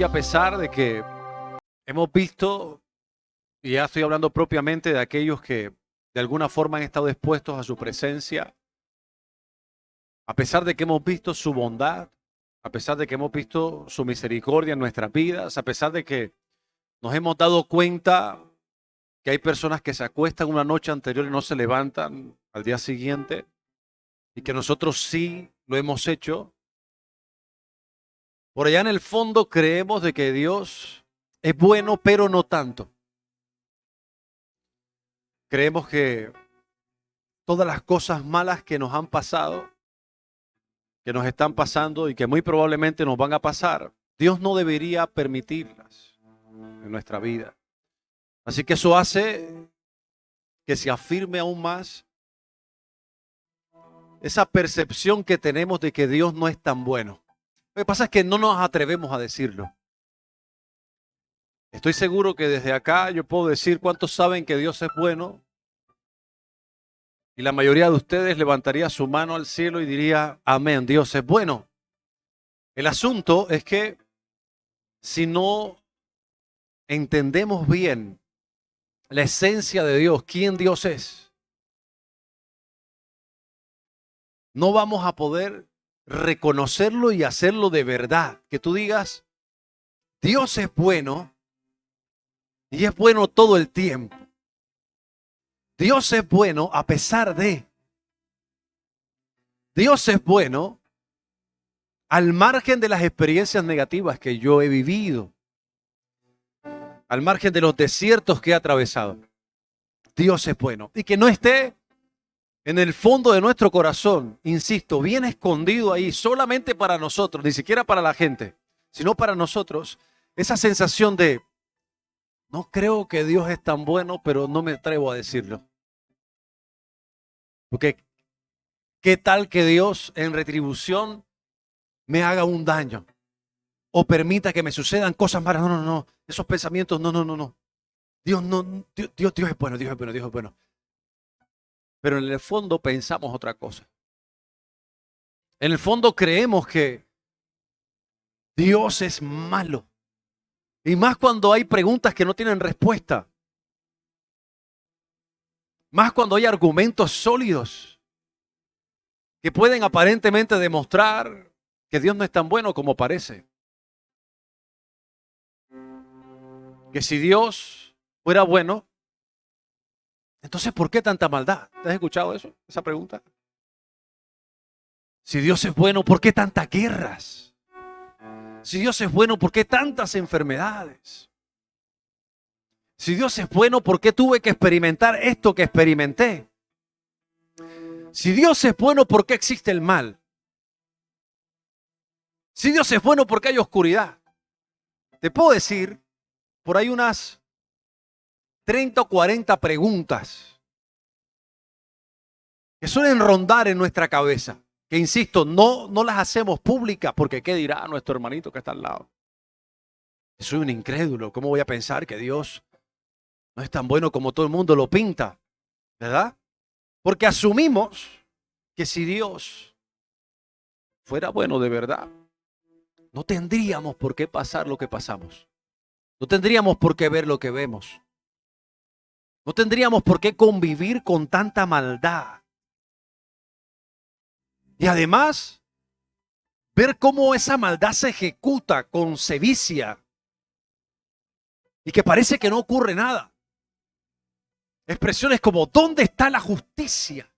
muy a pesar de que hemos visto, y ya estoy hablando propiamente de aquellos que de alguna forma han estado expuestos a su presencia, a pesar de que hemos visto su bondad, a pesar de que hemos visto su misericordia en nuestras vidas, a pesar de que nos hemos dado cuenta que hay personas que se acuestan una noche anterior y no se levantan al día siguiente, y que nosotros sí lo hemos hecho. Por allá en el fondo creemos de que Dios es bueno, pero no tanto. Creemos que todas las cosas malas que nos han pasado, que nos están pasando y que muy probablemente nos van a pasar, Dios no debería permitirlas en nuestra vida. Así que eso hace que se afirme aún más esa percepción que tenemos de que Dios no es tan bueno. Lo que pasa es que no nos atrevemos a decirlo. Estoy seguro que desde acá yo puedo decir cuántos saben que Dios es bueno. Y la mayoría de ustedes levantaría su mano al cielo y diría, amén, Dios es bueno. El asunto es que si no entendemos bien la esencia de Dios, quién Dios es, no vamos a poder reconocerlo y hacerlo de verdad. Que tú digas, Dios es bueno y es bueno todo el tiempo. Dios es bueno a pesar de. Dios es bueno al margen de las experiencias negativas que yo he vivido, al margen de los desiertos que he atravesado. Dios es bueno. Y que no esté en el fondo de nuestro corazón, insisto, bien escondido ahí, solamente para nosotros, ni siquiera para la gente, sino para nosotros, esa sensación de, no creo que Dios es tan bueno, pero no me atrevo a decirlo. Porque, ¿qué tal que Dios en retribución me haga un daño? O permita que me sucedan cosas malas. No, no, no. Esos pensamientos, no, no, no, no. Dios no, Dios es bueno, Dios es bueno, Dios es bueno. Pero en el fondo pensamos otra cosa. En el fondo creemos que Dios es malo. Y más cuando hay preguntas que no tienen respuesta. Más cuando hay argumentos sólidos que pueden aparentemente demostrar que Dios no es tan bueno como parece. Que si Dios fuera bueno, entonces ¿por qué tanta maldad? ¿Te has escuchado eso? Esa pregunta. Si Dios es bueno, ¿por qué tantas guerras? Si Dios es bueno, ¿por qué tantas enfermedades? Si Dios es bueno, ¿por qué tuve que experimentar esto que experimenté? Si Dios es bueno, ¿por qué existe el mal? Si Dios es bueno, ¿por qué hay oscuridad? Te puedo decir, por ahí unas 30 o 40 preguntas que suelen rondar en nuestra cabeza. Que insisto, no las hacemos públicas porque ¿qué dirá nuestro hermanito que está al lado? Soy un incrédulo, ¿cómo voy a pensar que Dios no es tan bueno como todo el mundo lo pinta? ¿Verdad? Porque asumimos que si Dios fuera bueno de verdad, no tendríamos por qué pasar lo que pasamos. No tendríamos por qué ver lo que vemos. No tendríamos por qué convivir con tanta maldad. Y además, ver cómo esa maldad se ejecuta con sevicia y que parece que no ocurre nada. Expresiones como, ¿dónde está la justicia?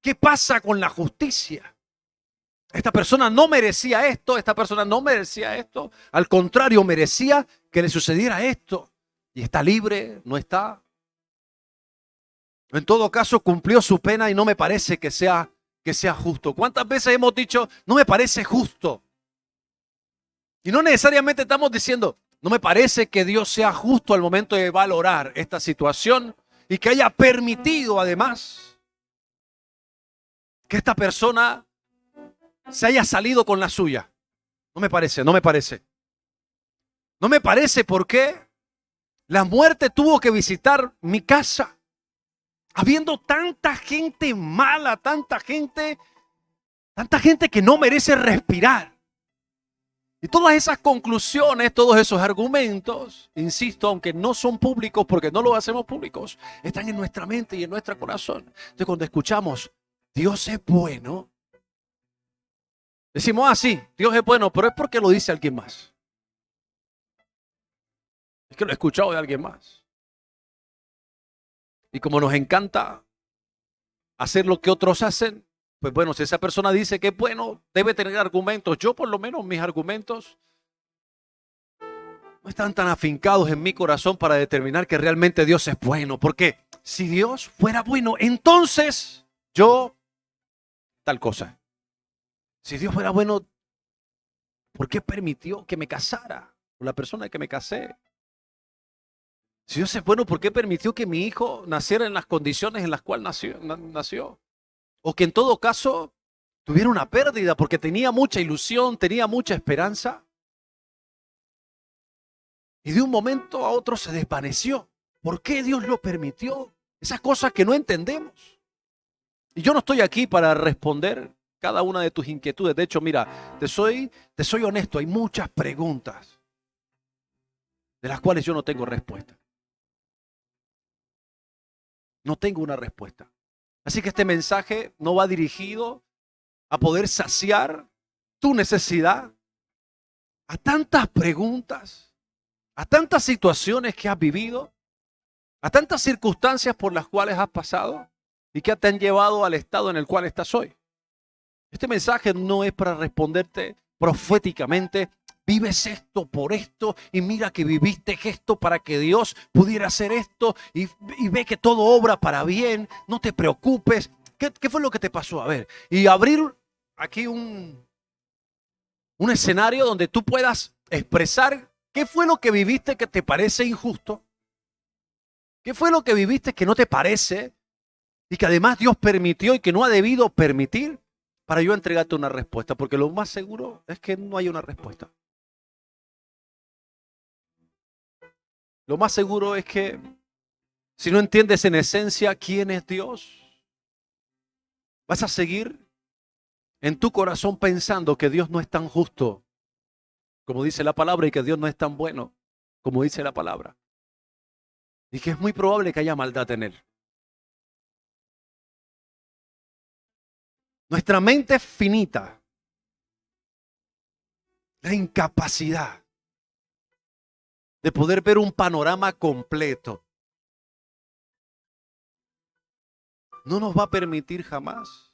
¿Qué pasa con la justicia? Esta persona no merecía esto, esta persona no merecía esto. Al contrario, merecía que le sucediera esto. Y está libre, no está. En todo caso, cumplió su pena y no me parece que sea justo. ¿Cuántas veces hemos dicho, no me parece justo? Y no necesariamente estamos diciendo, no me parece que Dios sea justo al momento de valorar esta situación y que haya permitido además que esta persona se haya salido con la suya. No me parece, no me parece. No me parece porque la muerte tuvo que visitar mi casa. Habiendo tanta gente mala, tanta gente que no merece respirar. Y todas esas conclusiones, todos esos argumentos, insisto, aunque no son públicos porque no los hacemos públicos, están en nuestra mente y en nuestro corazón. Entonces cuando escuchamos, Dios es bueno, decimos, sí, Dios es bueno, pero es porque lo dice alguien más. Es que lo he escuchado de alguien más. Y como nos encanta hacer lo que otros hacen, pues bueno, si esa persona dice que es bueno, debe tener argumentos. Yo por lo menos mis argumentos no están tan afincados en mi corazón para determinar que realmente Dios es bueno. Porque si Dios fuera bueno, entonces yo tal cosa. Si Dios fuera bueno, ¿por qué permitió que me casara con la persona que me casé? Si Dios es bueno, ¿por qué permitió que mi hijo naciera en las condiciones en las cuales nació? O que en todo caso tuviera una pérdida porque tenía mucha ilusión, tenía mucha esperanza. Y de un momento a otro se desvaneció. ¿Por qué Dios lo permitió? Esas cosas que no entendemos. Y yo no estoy aquí para responder cada una de tus inquietudes. De hecho, mira, te soy honesto, hay muchas preguntas de las cuales yo no tengo respuesta. No tengo una respuesta. Así que este mensaje no va dirigido a poder saciar tu necesidad a tantas preguntas, a tantas situaciones que has vivido, a tantas circunstancias por las cuales has pasado y que te han llevado al estado en el cual estás hoy. Este mensaje no es para responderte proféticamente, vives esto por esto y mira que viviste esto para que Dios pudiera hacer esto y ve que todo obra para bien, no te preocupes. ¿Qué fue lo que te pasó? A ver, y abrir aquí un escenario donde tú puedas expresar qué fue lo que viviste que te parece injusto, qué fue lo que viviste que no te parece y que además Dios permitió y que no ha debido permitir para yo entregarte una respuesta, porque lo más seguro es que no hay una respuesta. Lo más seguro es que si no entiendes en esencia quién es Dios, vas a seguir en tu corazón pensando que Dios no es tan justo como dice la palabra y que Dios no es tan bueno como dice la palabra. Y que es muy probable que haya maldad en él. Nuestra mente finita, la incapacidad de poder ver un panorama completo, no nos va a permitir jamás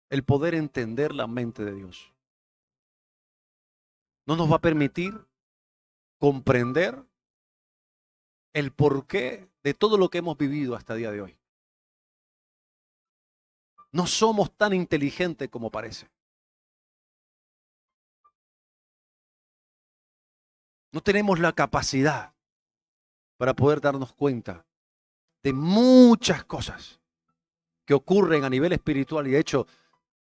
el poder entender la mente de Dios. No nos va a permitir comprender el porqué de todo lo que hemos vivido hasta el día de hoy. No somos tan inteligentes como parece. No tenemos la capacidad para poder darnos cuenta de muchas cosas que ocurren a nivel espiritual y de hecho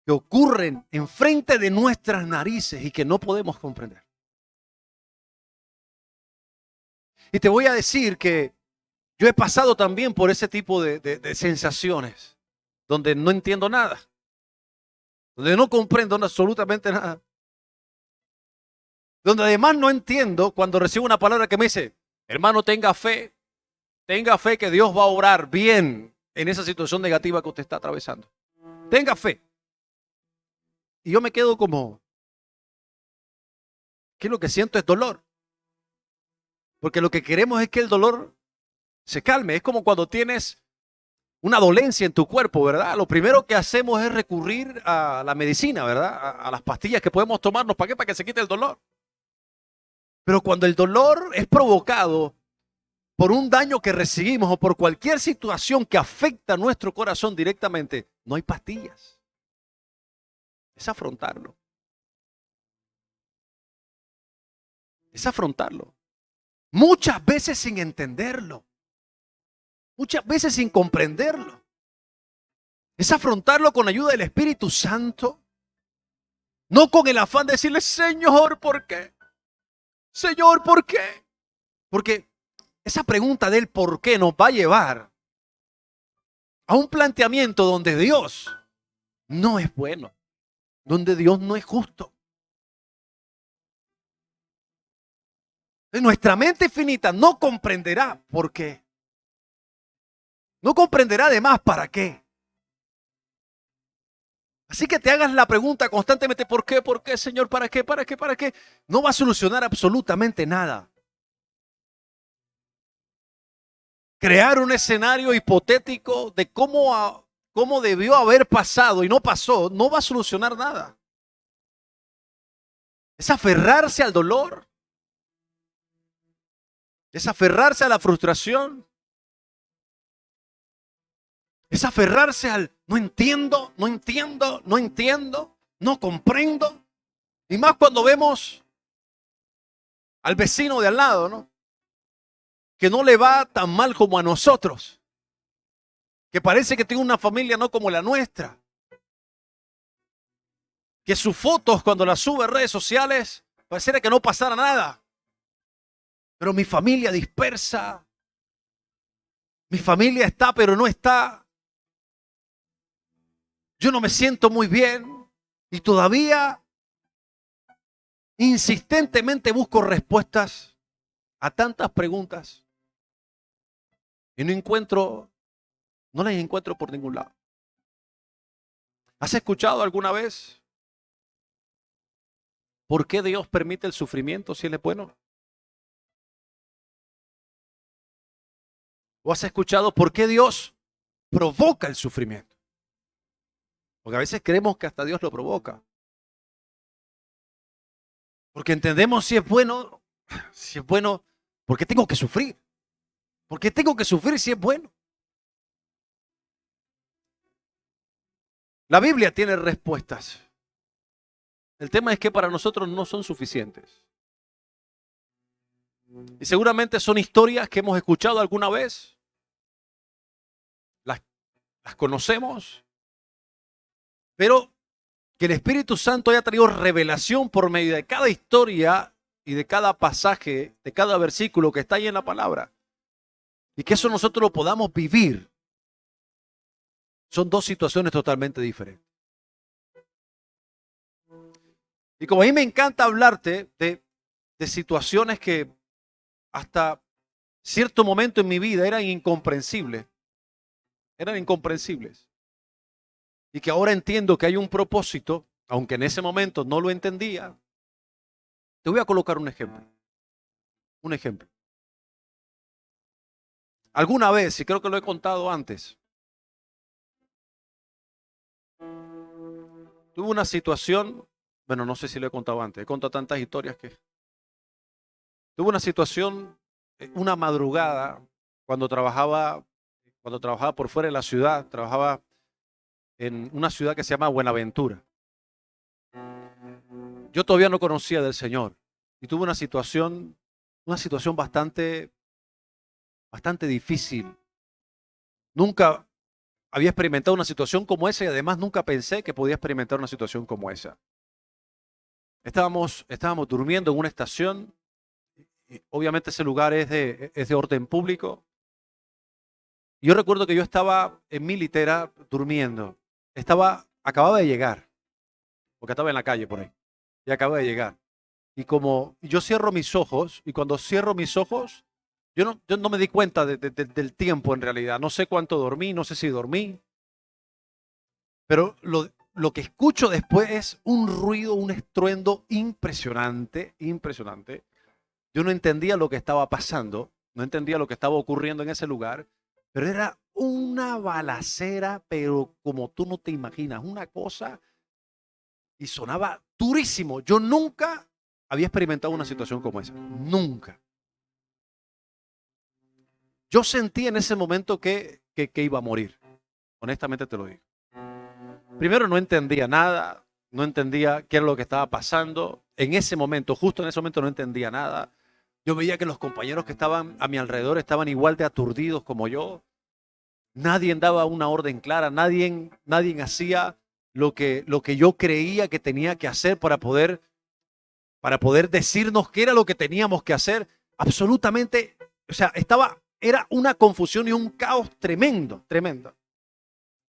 que ocurren enfrente de nuestras narices y que no podemos comprender. Y te voy a decir que yo he pasado también por ese tipo de sensaciones donde no entiendo nada, donde no comprendo absolutamente nada, donde además no entiendo cuando recibo una palabra que me dice, hermano, tenga fe que Dios va a obrar bien en esa situación negativa que usted está atravesando. Tenga fe. Y yo me quedo como, que lo que siento es dolor. Porque lo que queremos es que el dolor se calme. Es como cuando tienes una dolencia en tu cuerpo, ¿verdad? Lo primero que hacemos es recurrir a la medicina, ¿verdad? A las pastillas que podemos tomarnos. ¿Para qué? Para que se quite el dolor. Pero cuando el dolor es provocado por un daño que recibimos o por cualquier situación que afecta a nuestro corazón directamente, no hay pastillas. Es afrontarlo. Es afrontarlo. Muchas veces sin entenderlo. Muchas veces sin comprenderlo. Es afrontarlo con la ayuda del Espíritu Santo. No con el afán de decirle, Señor, ¿por qué? Señor, ¿por qué? Porque esa pregunta del por qué nos va a llevar a un planteamiento donde Dios no es bueno, donde Dios no es justo. Nuestra mente finita no comprenderá por qué. No comprenderá además para qué. Así que te hagas la pregunta constantemente, ¿por qué? ¿Por qué, Señor? ¿Para qué? ¿Para qué? ¿Para qué? No va a solucionar absolutamente nada. Crear un escenario hipotético de cómo debió haber pasado y no pasó, no va a solucionar nada. Es aferrarse al dolor, es aferrarse a la frustración, es aferrarse al no entiendo, no entiendo, no entiendo, no comprendo. Y más cuando vemos al vecino de al lado, ¿no? Que no le va tan mal como a nosotros, que parece que tiene una familia no como la nuestra, que sus fotos cuando las sube a redes sociales pareciera que no pasara nada. Pero mi familia dispersa, mi familia está pero no está, yo no me siento muy bien y todavía insistentemente busco respuestas a tantas preguntas y no las encuentro por ningún lado. ¿Has escuchado alguna vez por qué Dios permite el sufrimiento si Él es bueno? ¿O has escuchado por qué Dios provoca el sufrimiento? Porque a veces creemos que hasta Dios lo provoca. Porque entendemos si es bueno, ¿por qué tengo que sufrir? ¿Por qué tengo que sufrir si es bueno? La Biblia tiene respuestas. El tema es que para nosotros no son suficientes. Y seguramente son historias que hemos escuchado alguna vez, las, las conocemos, pero que el Espíritu Santo haya traído revelación por medio de cada historia y de cada pasaje, de cada versículo que está ahí en la palabra. Y que eso nosotros lo podamos vivir. Son dos situaciones totalmente diferentes. Y como a mí me encanta hablarte de situaciones que hasta cierto momento en mi vida eran incomprensibles. Eran incomprensibles. Y que ahora entiendo que hay un propósito, aunque en ese momento no lo entendía. Te voy a colocar un ejemplo. Un ejemplo. Alguna vez, y creo que lo he contado antes, tuve una situación, bueno, no sé si lo he contado antes, he contado tantas historias que tuve una situación, una madrugada, cuando trabajaba por fuera de la ciudad, trabajaba en una ciudad que se llama Buenaventura. Yo todavía no conocía del Señor y tuve una situación bastante difícil. Nunca había experimentado una situación como esa y además nunca pensé que podía experimentar una situación como esa. Estábamos durmiendo en una estación. Y obviamente ese lugar es de orden público. Yo recuerdo que yo estaba en mi litera durmiendo. Acababa de llegar, porque estaba en la calle por ahí. Y acababa de llegar. Y como yo cierro mis ojos, y cuando cierro mis ojos, yo no me di cuenta del tiempo en realidad. No sé cuánto dormí, no sé si dormí. Pero lo que escucho después es un ruido, un estruendo impresionante, impresionante. Yo no entendía lo que estaba pasando, no entendía lo que estaba ocurriendo en ese lugar, pero era una balacera, pero como tú no te imaginas, una cosa, y sonaba durísimo. Yo nunca había experimentado una situación como esa, nunca. Yo sentí en ese momento que iba a morir, honestamente te lo digo. Primero no entendía nada, no entendía qué era lo que estaba pasando. En ese momento, justo en ese momento no entendía nada. Yo veía que los compañeros que estaban a mi alrededor estaban igual de aturdidos como yo. Nadie daba una orden clara, nadie hacía lo que yo creía que tenía que hacer para poder decirnos qué era lo que teníamos que hacer. Absolutamente, o sea, era una confusión y un caos tremendo, tremendo.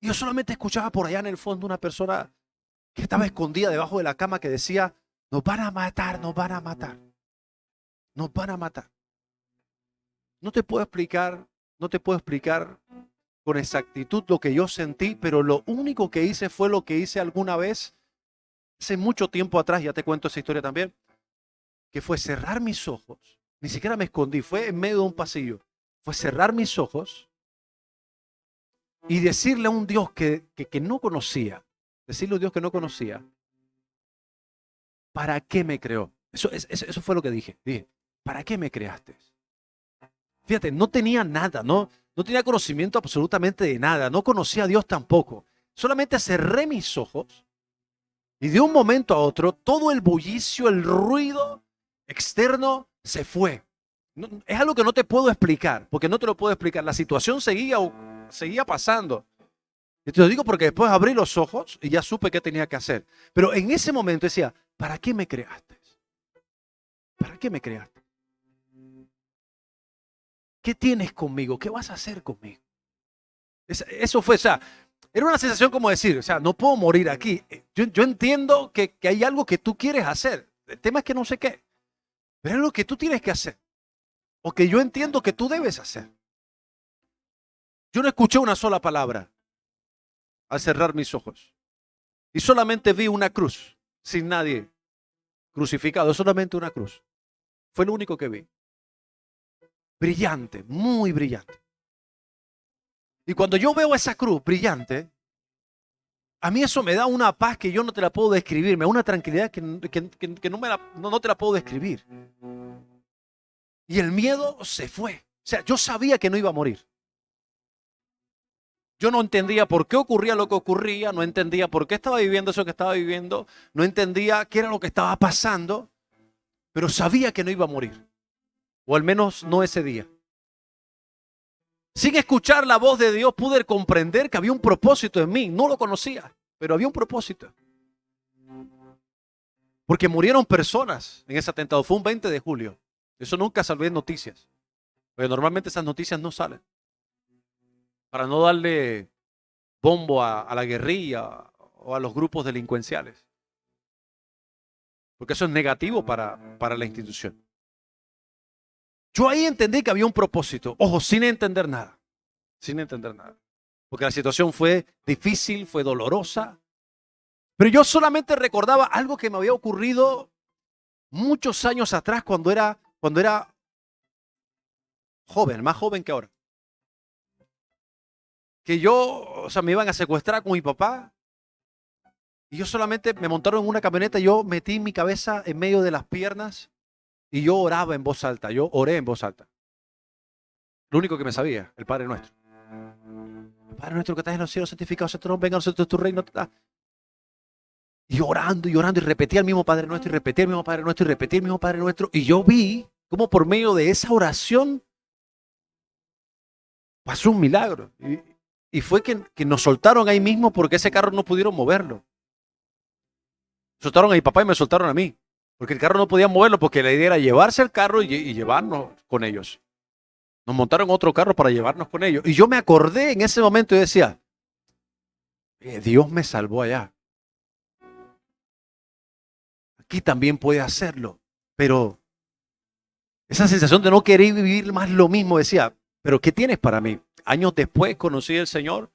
Y yo solamente escuchaba por allá en el fondo una persona que estaba escondida debajo de la cama que decía, nos van a matar, nos van a matar. Nos van a matar. No te puedo explicar, no te puedo explicar con exactitud lo que yo sentí, pero lo único que hice fue lo que hice alguna vez, hace mucho tiempo atrás, ya te cuento esa historia también, que fue cerrar mis ojos. Ni siquiera me escondí, fue en medio de un pasillo. Fue cerrar mis ojos y decirle a un Dios que no conocía, decirle a un Dios que no conocía, ¿para qué me creó? Eso fue lo que dije. Dije, ¿para qué me creaste? Fíjate, no tenía nada, no tenía conocimiento absolutamente de nada, no conocía a Dios tampoco. Solamente cerré mis ojos y de un momento a otro todo el bullicio, el ruido externo se fue. Es algo que no te puedo explicar, porque no te lo puedo explicar. La situación seguía pasando. Y te lo digo porque después abrí los ojos y ya supe qué tenía que hacer. Pero en ese momento decía, ¿para qué me creaste? ¿Para qué me creaste? ¿Qué tienes conmigo? ¿Qué vas a hacer conmigo? Eso fue, o sea, era una sensación como decir, o sea, no puedo morir aquí. Yo entiendo que hay algo que tú quieres hacer. El tema es que no sé qué. Pero es lo que tú tienes que hacer. O que yo entiendo que tú debes hacer. Yo no escuché una sola palabra al cerrar mis ojos. Y solamente vi una cruz, sin nadie crucificado, solamente una cruz. Fue lo único que vi. Brillante, muy brillante. Y cuando yo veo esa cruz brillante, a mí eso me da una paz que yo no te la puedo describir, me da una tranquilidad que no te la puedo describir. Y el miedo se fue. O sea, yo sabía que no iba a morir. Yo no entendía por qué ocurría lo que ocurría, no entendía por qué estaba viviendo eso que estaba viviendo, no entendía qué era lo que estaba pasando, pero sabía que no iba a morir. O al menos no ese día. Sin escuchar la voz de Dios pude comprender que había un propósito en mí. No lo conocía, pero había un propósito. Porque murieron personas en ese atentado. Fue un 20 de julio. Eso nunca salió en noticias. Porque normalmente esas noticias no salen. Para no darle bombo a la guerrilla o a los grupos delincuenciales. Porque eso es negativo para la institución. Yo ahí entendí que había un propósito. Ojo, sin entender nada. Sin entender nada. Porque la situación fue difícil, fue dolorosa. Pero yo solamente recordaba algo que me había ocurrido muchos años atrás cuando era joven, más joven que ahora. Que yo, o sea, me iban a secuestrar con mi papá. Y yo solamente me montaron en una camioneta y yo metí mi cabeza en medio de las piernas y yo oraba en voz alta. Yo oré en voz alta. Lo único que me sabía, el Padre Nuestro. El Padre Nuestro que estás en los cielos, santificado sea tu nombre, venga a nosotros tu reino. Y orando y orando y repetía el mismo Padre Nuestro y repetía el mismo Padre Nuestro y repetía el mismo Padre Nuestro. Y yo vi cómo por medio de esa oración pasó un milagro. Y fue que nos soltaron ahí mismo porque ese carro no pudieron moverlo. Soltaron a mi papá y me soltaron a mí. Porque el carro no podía moverlo porque la idea era llevarse el carro y llevarnos con ellos. Nos montaron otro carro para llevarnos con ellos. Y yo me acordé en ese momento y decía, Dios me salvó allá. Aquí también puede hacerlo. Pero esa sensación de no querer vivir más lo mismo, decía, pero ¿qué tienes para mí? Años después conocí al Señor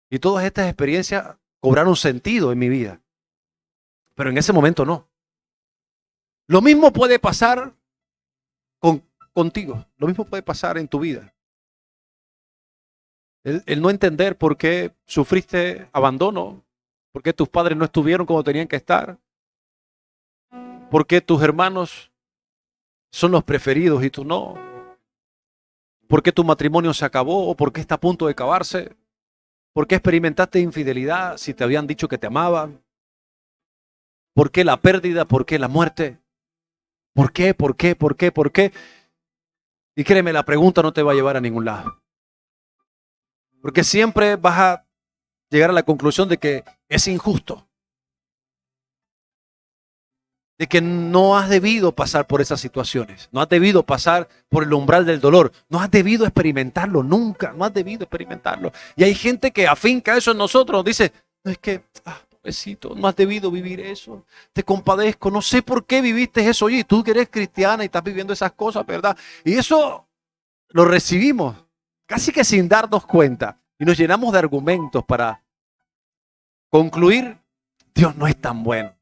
y todas estas experiencias cobraron sentido en mi vida. Pero en ese momento no. Lo mismo puede pasar contigo. Lo mismo puede pasar en tu vida. El no entender por qué sufriste abandono, por qué tus padres no estuvieron como tenían que estar, por qué tus hermanos son los preferidos y tú no, por qué tu matrimonio se acabó o por qué está a punto de acabarse, por qué experimentaste infidelidad si te habían dicho que te amaban, por qué la pérdida, por qué la muerte, por qué. Y créeme, la pregunta no te va a llevar a ningún lado. Porque siempre vas a llegar a la conclusión de que es injusto. De que no has debido pasar por esas situaciones. No has debido pasar por el umbral del dolor. No has debido experimentarlo nunca. No has debido experimentarlo. Y hay gente que afinca eso en nosotros. Dice, no es que, pobrecito, no has debido vivir eso. Te compadezco, no sé por qué viviste eso. Oye, tú que eres cristiana y estás viviendo esas cosas, ¿verdad? Y eso lo recibimos casi que sin darnos cuenta. Y nos llenamos de argumentos para concluir, Dios no es tan bueno.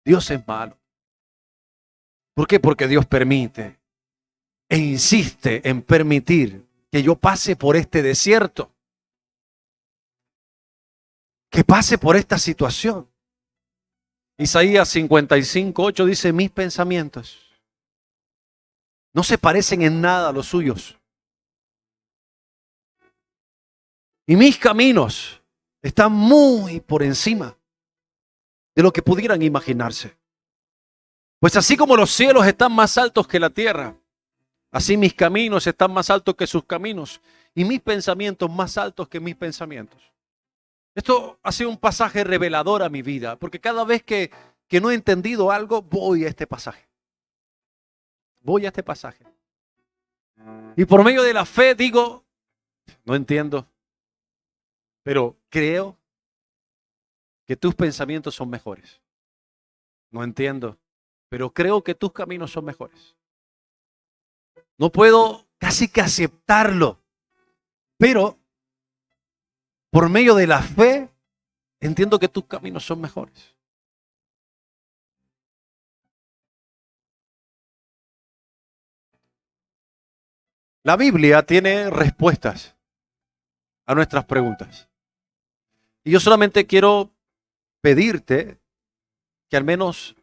Dios es malo. ¿Por qué? Porque Dios permite e insiste en permitir que yo pase por este desierto, que pase por esta situación. Isaías 55:8 dice, mis pensamientos no se parecen en nada a los suyos. Y mis caminos están muy por encima de lo que pudieran imaginarse. Pues así como los cielos están más altos que la tierra, así mis caminos están más altos que sus caminos y mis pensamientos más altos que mis pensamientos. Esto ha sido un pasaje revelador a mi vida, porque cada vez que no he entendido algo, voy a este pasaje. Voy a este pasaje. Y por medio de la fe digo, no entiendo, pero creo que tus pensamientos son mejores. No entiendo, pero creo que tus caminos son mejores. No puedo casi que aceptarlo, pero por medio de la fe entiendo que tus caminos son mejores. La Biblia tiene respuestas a nuestras preguntas. Y yo solamente quiero pedirte que al menos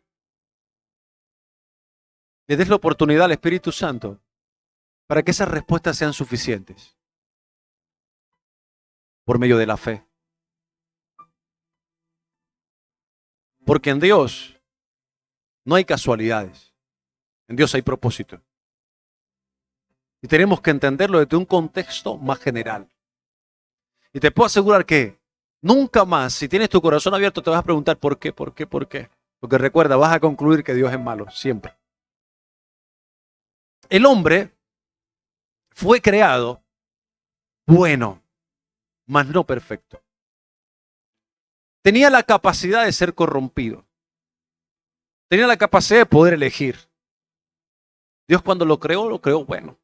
le des la oportunidad al Espíritu Santo para que esas respuestas sean suficientes por medio de la fe. Porque en Dios no hay casualidades, en Dios hay propósito. Y tenemos que entenderlo desde un contexto más general. Y te puedo asegurar que nunca más, si tienes tu corazón abierto, te vas a preguntar ¿por qué? ¿Por qué? ¿Por qué? Porque recuerda, vas a concluir que Dios es malo, siempre. El hombre fue creado bueno, mas no perfecto. Tenía la capacidad de ser corrompido. Tenía la capacidad de poder elegir. Dios cuando lo creó bueno.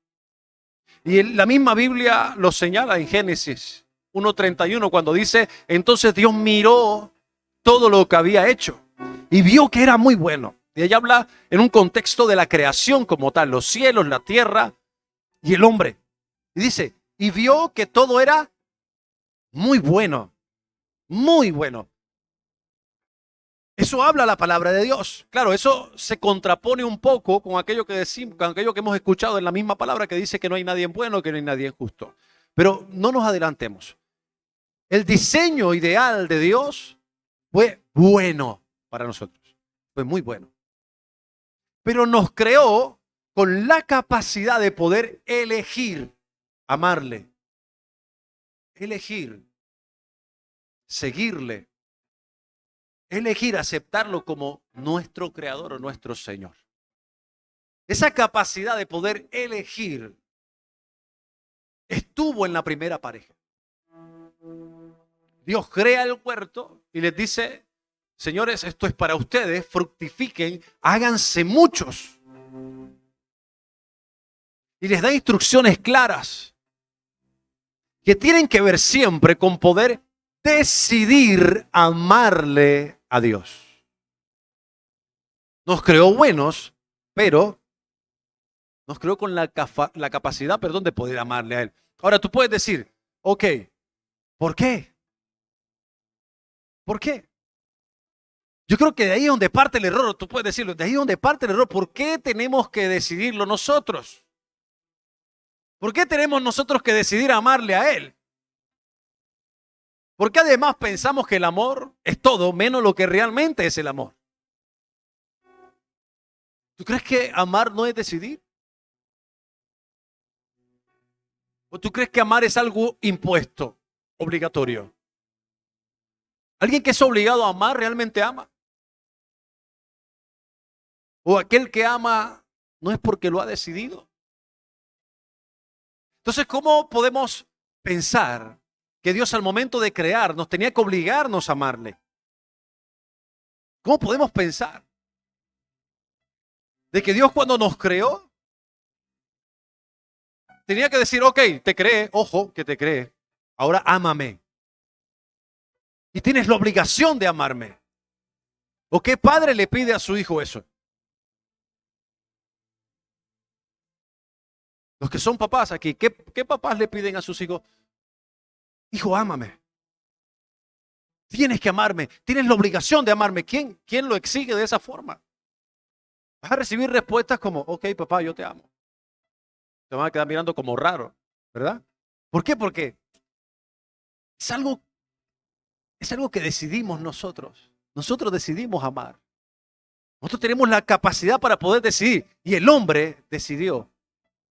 Y la misma Biblia lo señala en Génesis 1:31 cuando dice, entonces Dios miró todo lo que había hecho y vio que era muy bueno. Y ella habla en un contexto de la creación como tal, los cielos, la tierra y el hombre. Y dice, y vio que todo era muy bueno, muy bueno. Eso habla la palabra de Dios. Claro, eso se contrapone un poco con aquello que decimos, con aquello que hemos escuchado en la misma palabra que dice que no hay nadie bueno, que no hay nadie justo. Pero no nos adelantemos. El diseño ideal de Dios fue bueno para nosotros. Fue muy bueno. Pero nos creó con la capacidad de poder elegir amarle, elegir seguirle, elegir aceptarlo como nuestro creador o nuestro Señor. Esa capacidad de poder elegir estuvo en la primera pareja. Dios crea el huerto y les dice, señores, esto es para ustedes, fructifiquen, háganse muchos. Y les da instrucciones claras que tienen que ver siempre con poder decidir amarle a Dios. Nos creó buenos, pero nos creó con la capacidad, de poder amarle a Él. Ahora tú puedes decir, ok, ¿por qué? ¿Por qué? Yo creo que de ahí es donde parte el error. Tú puedes decirlo, de ahí es donde parte el error. ¿Por qué tenemos que decidirlo nosotros? ¿Por qué tenemos nosotros que decidir amarle a Él? Porque además pensamos que el amor es todo menos lo que realmente es el amor. ¿Tú crees que amar no es decidir? ¿O tú crees que amar es algo impuesto, obligatorio? ¿Alguien que es obligado a amar realmente ama? ¿O aquel que ama no es porque lo ha decidido? Entonces, ¿cómo podemos pensar que Dios al momento de crear nos tenía que obligarnos a amarle? ¿Cómo podemos pensar de que Dios cuando nos creó tenía que decir, ok, te cree, ojo, que te cree, ahora ámame. Y tienes la obligación de amarme. ¿O qué padre le pide a su hijo eso? Los que son papás aquí, ¿qué papás le piden a sus hijos? Hijo, ámame. Tienes que amarme. Tienes la obligación de amarme. ¿Quién lo exige de esa forma? Vas a recibir respuestas como, ok, papá, yo te amo. Te van a quedar mirando como raro, ¿verdad? ¿Por qué? Porque es algo que decidimos nosotros. Nosotros decidimos amar. Nosotros tenemos la capacidad para poder decidir. Y el hombre decidió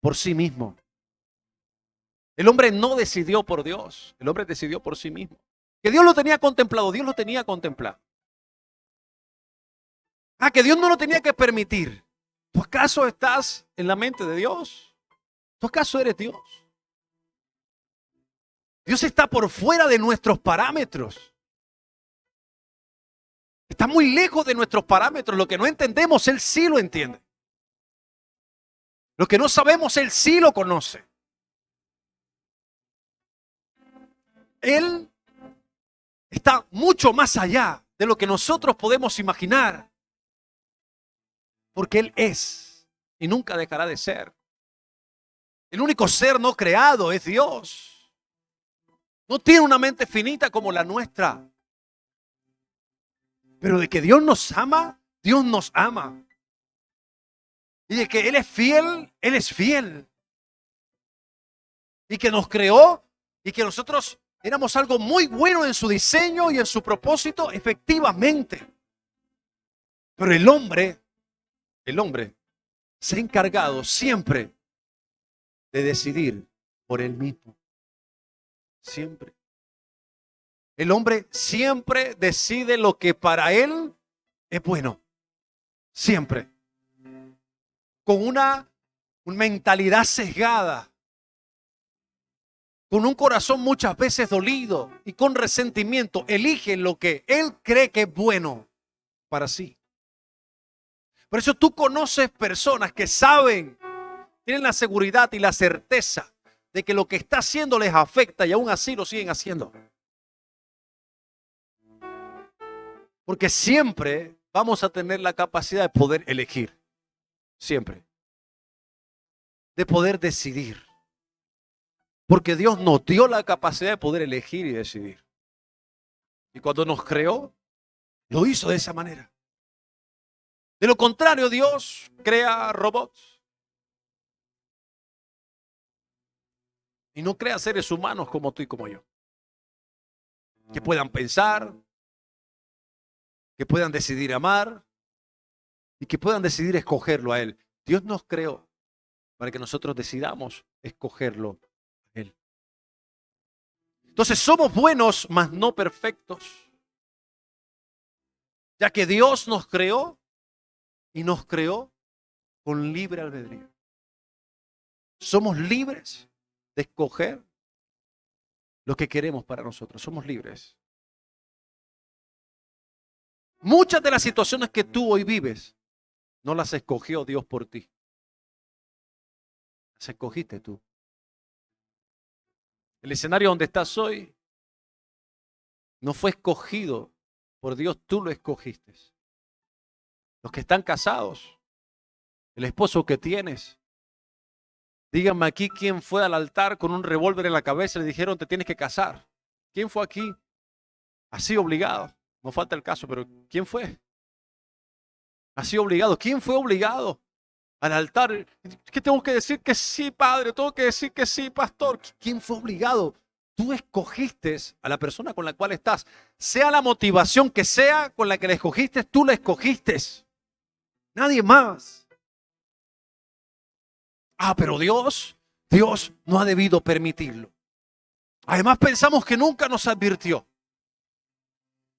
por sí mismo. El hombre no decidió por Dios. El hombre decidió por sí mismo. Que Dios lo tenía contemplado. Dios lo tenía contemplado. Ah, que Dios no lo tenía que permitir. ¿Tú acaso estás en la mente de Dios? ¿Tú acaso eres Dios? Dios está por fuera de nuestros parámetros. Está muy lejos de nuestros parámetros. Lo que no entendemos, Él sí lo entiende. Lo que no sabemos, Él sí lo conoce. Él está mucho más allá de lo que nosotros podemos imaginar. Porque Él es y nunca dejará de ser. El único ser no creado es Dios. No tiene una mente finita como la nuestra. Pero de que Dios nos ama, Dios nos ama. Y de que Él es fiel, Él es fiel. Y que nos creó y que nosotros éramos algo muy bueno en su diseño y en su propósito, efectivamente. Pero el hombre se ha encargado siempre de decidir por él mismo. Siempre. El hombre siempre decide lo que para él es bueno. Siempre. Con una mentalidad sesgada. Con un corazón muchas veces dolido y con resentimiento. Elige lo que él cree que es bueno para sí. Por eso tú conoces personas que saben, tienen la seguridad y la certeza de que lo que está haciendo les afecta y aún así lo siguen haciendo. Porque siempre vamos a tener la capacidad de poder elegir. Siempre. De poder decidir. Porque Dios nos dio la capacidad de poder elegir y decidir. Y cuando nos creó, lo hizo de esa manera. De lo contrario, Dios crea robots. Y no crea seres humanos como tú y como yo. Que puedan pensar, que puedan decidir amar y que puedan decidir escogerlo a Él. Dios nos creó para que nosotros decidamos escogerlo a Él. Entonces somos buenos, mas no perfectos. Ya que Dios nos creó y nos creó con libre albedrío. Somos libres de escoger lo que queremos para nosotros. Somos libres. Muchas de las situaciones que tú hoy vives no las escogió Dios por ti. Las escogiste tú. El escenario donde estás hoy no fue escogido por Dios, tú lo escogiste. Los que están casados, el esposo que tienes, díganme aquí quién fue al altar con un revólver en la cabeza y le dijeron te tienes que casar. ¿Quién fue aquí? Así obligado. No falta el caso, pero ¿quién fue? Así obligado. ¿Quién fue obligado al altar? ¿Qué tengo que decir? Que sí, padre. Tengo que decir que sí, pastor. ¿Quién fue obligado? Tú escogiste a la persona con la cual estás. Sea la motivación que sea con la que la escogiste, tú la escogiste. Nadie más. Ah, pero Dios no ha debido permitirlo. Además pensamos que nunca nos advirtió.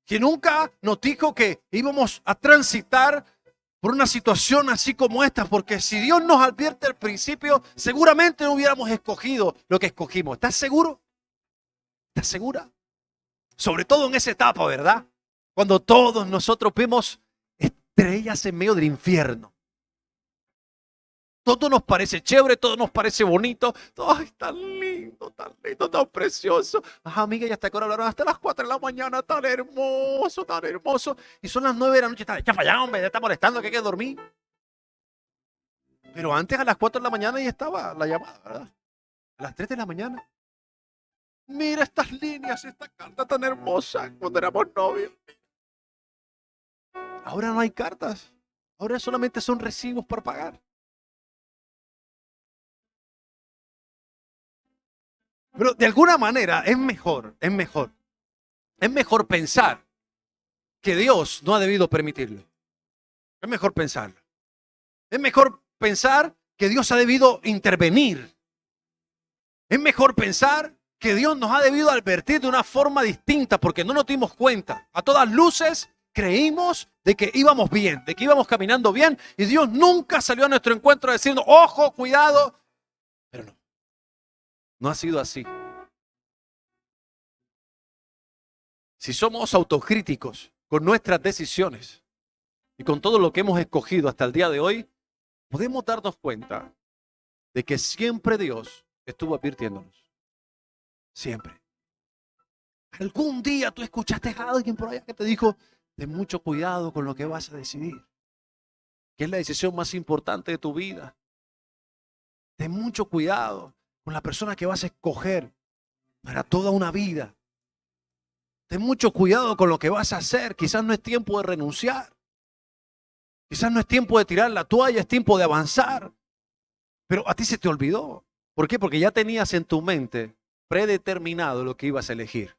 Que nunca nos dijo que íbamos a transitar por una situación así como esta, porque si Dios nos advierte al principio, seguramente no hubiéramos escogido lo que escogimos. ¿Estás seguro? ¿Estás segura? Sobre todo en esa etapa, ¿verdad? Cuando todos nosotros vemos estrellas en medio del infierno. Todo nos parece chévere, todo nos parece bonito. ¡Ay, tan lindo, tan precioso! Ajá, amiga, ya hasta que ahora hablaron hasta las 4 de la mañana, tan hermoso, tan hermoso. Y son las 9 de la noche, ya para allá, hombre, ya está molestando, que hay que dormir. Pero antes a las 4 de la mañana ya estaba la llamada, ¿verdad? A las 3 de la mañana. Mira estas líneas, esta carta tan hermosa cuando éramos novios. Ahora no hay cartas. Ahora solamente son recibos por pagar. Pero de alguna manera es mejor pensar que Dios no ha debido permitirlo. Es mejor pensarlo. Es mejor pensar que Dios ha debido intervenir. Es mejor pensar que Dios nos ha debido advertir de una forma distinta porque no nos dimos cuenta. A todas luces creímos de que íbamos bien, de que íbamos caminando bien y Dios nunca salió a nuestro encuentro diciendo, ojo, cuidado. Pero no, no ha sido así. Si somos autocríticos con nuestras decisiones y con todo lo que hemos escogido hasta el día de hoy, podemos darnos cuenta de que siempre Dios estuvo advirtiéndonos. Siempre. Algún día tú escuchaste a alguien por allá que te dijo, ten mucho cuidado con lo que vas a decidir, que es la decisión más importante de tu vida. Ten mucho cuidado con la persona que vas a escoger para toda una vida. Ten mucho cuidado con lo que vas a hacer. Quizás no es tiempo de renunciar. Quizás no es tiempo de tirar la toalla, es tiempo de avanzar. Pero a ti se te olvidó. ¿Por qué? Porque ya tenías en tu mente predeterminado lo que ibas a elegir.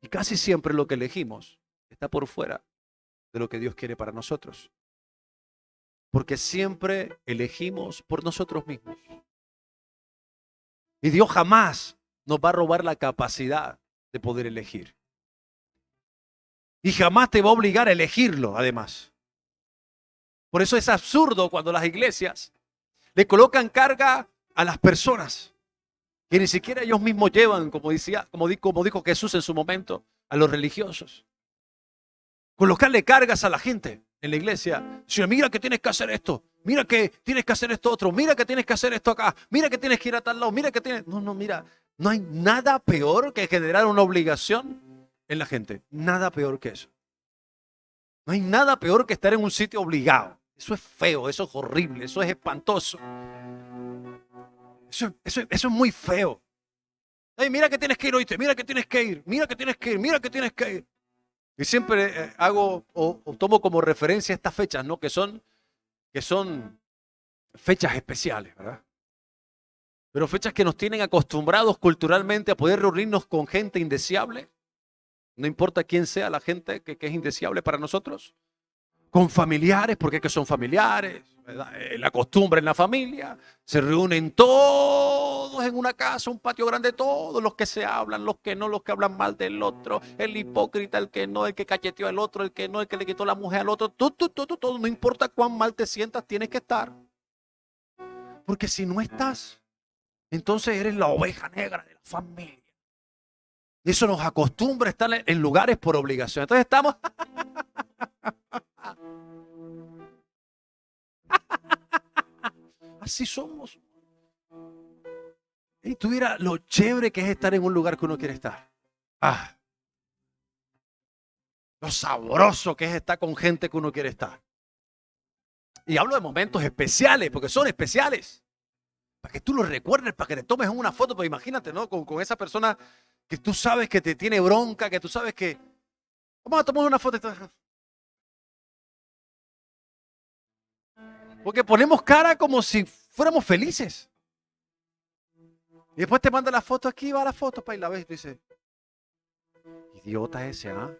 Y casi siempre lo que elegimos está por fuera de lo que Dios quiere para nosotros. Porque siempre elegimos por nosotros mismos. Y Dios jamás nos va a robar la capacidad de poder elegir. Y jamás te va a obligar a elegirlo, además. Por eso es absurdo cuando las iglesias le colocan carga a las personas que ni siquiera ellos mismos llevan, como dijo Jesús en su momento, a los religiosos. Colocarle cargas a la gente en la iglesia. Si mira que tienes que hacer esto, mira que tienes que hacer esto otro, mira que tienes que hacer esto acá, mira que tienes que ir a tal lado, mira que tienes... No, mira, no hay nada peor que generar una obligación en la gente. Nada peor que eso. No hay nada peor que estar en un sitio obligado. Eso es feo, eso es horrible, eso es espantoso. Eso es muy feo. Ay, mira que tienes que ir, oíste, mira que tienes que ir, mira que tienes que ir, mira que tienes que ir. Y siempre hago o tomo como referencia estas fechas, ¿no? Que son fechas especiales, ¿verdad? Pero fechas que nos tienen acostumbrados culturalmente a poder reunirnos con gente indeseable. No importa quién sea la gente que es indeseable para nosotros. Con familiares, porque es que son familiares, ¿verdad? La costumbre en la familia, se reúnen todos en una casa, un patio grande, todos los que se hablan, los que no, los que hablan mal del otro, el hipócrita, el que no, el que cacheteó al otro, el que no, el que le quitó la mujer al otro, todo, no importa cuán mal te sientas, tienes que estar. Porque si no estás, entonces eres la oveja negra de la familia. Y eso nos acostumbra a estar en lugares por obligación. Entonces estamos... Así somos. Y tuviera lo chévere que es estar en un lugar que uno quiere estar. Ah, lo sabroso que es estar con gente que uno quiere estar. Y hablo de momentos especiales, porque son especiales. Para que tú lo recuerdes, para que te tomes una foto, pues imagínate, ¿no? Con esa persona que tú sabes que te tiene bronca, que tú sabes que... Vamos a tomar una foto. Porque ponemos cara como si fuéramos felices. Y después te manda la foto, aquí va la foto, para y la ves y dice, idiota ese, ¿ah?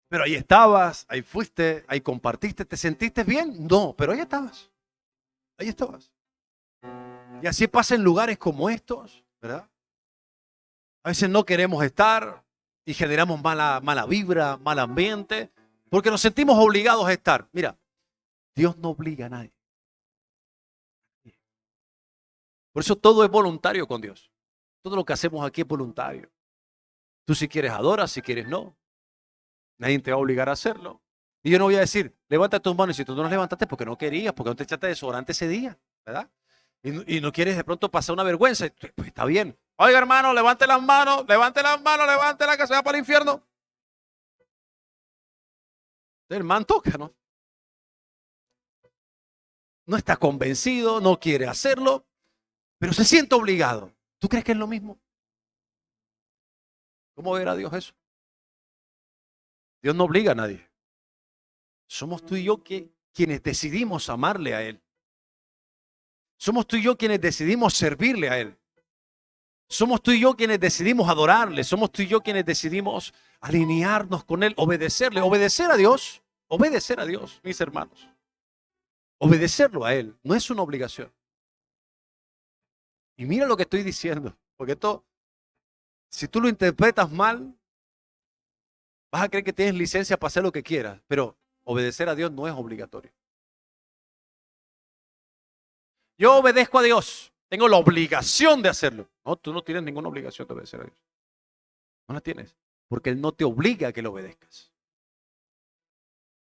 Pero ahí estabas, ahí fuiste, ahí compartiste, ¿te sentiste bien? No, pero ahí estabas. Ahí estabas. Y así pasa en lugares como estos, ¿verdad? A veces no queremos estar y generamos mala vibra, mal ambiente, porque nos sentimos obligados a estar. Mira, Dios no obliga a nadie. Por eso todo es voluntario con Dios. Todo lo que hacemos aquí es voluntario. Tú si quieres adoras, si quieres no. Nadie te va a obligar a hacerlo. Y yo no voy a decir, levanta tus manos. Y si tú no las levantaste porque no querías, porque no te echaste desodorante ese día, ¿verdad? Y no quieres de pronto pasar una vergüenza. Pues está bien. Oiga, hermano, levante las manos, levántela que se va para el infierno. El man toca, ¿no? No está convencido, no quiere hacerlo, pero se siente obligado. ¿Tú crees que es lo mismo? ¿Cómo verá Dios eso? Dios no obliga a nadie. Somos tú y yo quienes decidimos amarle a Él. Somos tú y yo quienes decidimos servirle a Él. Somos tú y yo quienes decidimos adorarle. Somos tú y yo quienes decidimos alinearnos con Él, obedecerle. Obedecer a Dios, mis hermanos. Obedecerlo a Él no es una obligación. Y mira lo que estoy diciendo, porque esto, si tú lo interpretas mal, vas a creer que tienes licencia para hacer lo que quieras, pero obedecer a Dios no es obligatorio. Yo obedezco a Dios, tengo la obligación de hacerlo. No, tú no tienes ninguna obligación de obedecer a Dios. No la tienes, porque Él no te obliga a que lo obedezcas.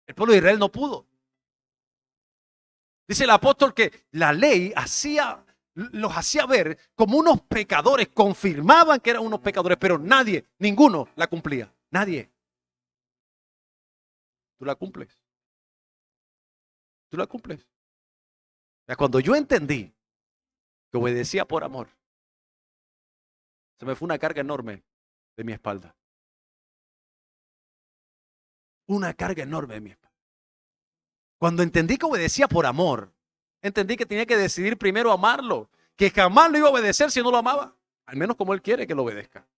El pueblo de Israel no pudo. Dice el apóstol que la ley los hacía ver como unos pecadores, confirmaban que eran unos pecadores, pero ninguno la cumplía. Nadie. Tú la cumples. Tú la cumples. Cuando yo entendí que obedecía por amor, se me fue una carga enorme de mi espalda. Una carga enorme de mi espalda. Cuando entendí que obedecía por amor, entendí que tenía que decidir primero amarlo, que jamás lo iba a obedecer si no lo amaba, al menos como Él quiere que lo obedezca.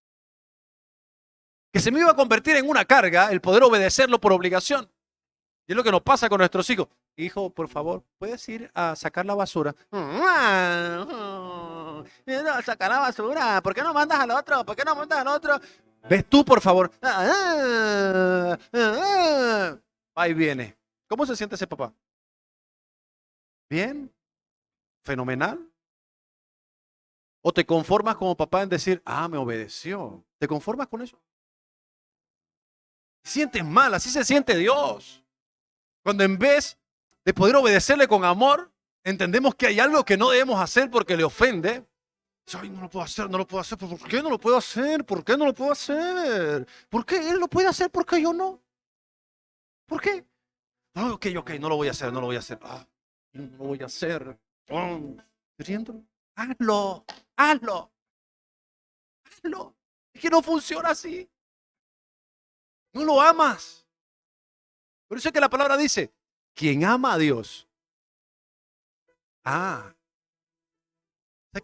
Que se me iba a convertir en una carga el poder obedecerlo por obligación. Y es lo que nos pasa con nuestros hijos. Hijo, por favor, ¿puedes ir a sacar la basura? Sacar la basura. ¿Por qué no mandas al otro? ¿Por qué no mandas al otro? ¿Ves tú, por favor? Ahí viene. ¿Cómo se siente ese papá? ¿Bien? ¿Fenomenal? ¿O te conformas como papá en decir, me obedeció? ¿Te conformas con eso? Sientes mal, así se siente Dios. Cuando en vez de poder obedecerle con amor, entendemos que hay algo que no debemos hacer porque le ofende. Ay, no lo puedo hacer, no lo puedo hacer. ¿Por qué no lo puedo hacer? ¿Por qué no lo puedo hacer? ¿Por qué él lo puede hacer? ¿Por qué yo no? ¿Por qué? No, ok, no lo voy a hacer, no lo voy a hacer. No lo voy a hacer. ¿Riendo? Hazlo, hazlo, hazlo. Es que no funciona así. No lo amas. Por eso es que la palabra dice, quien ama a Dios. O sea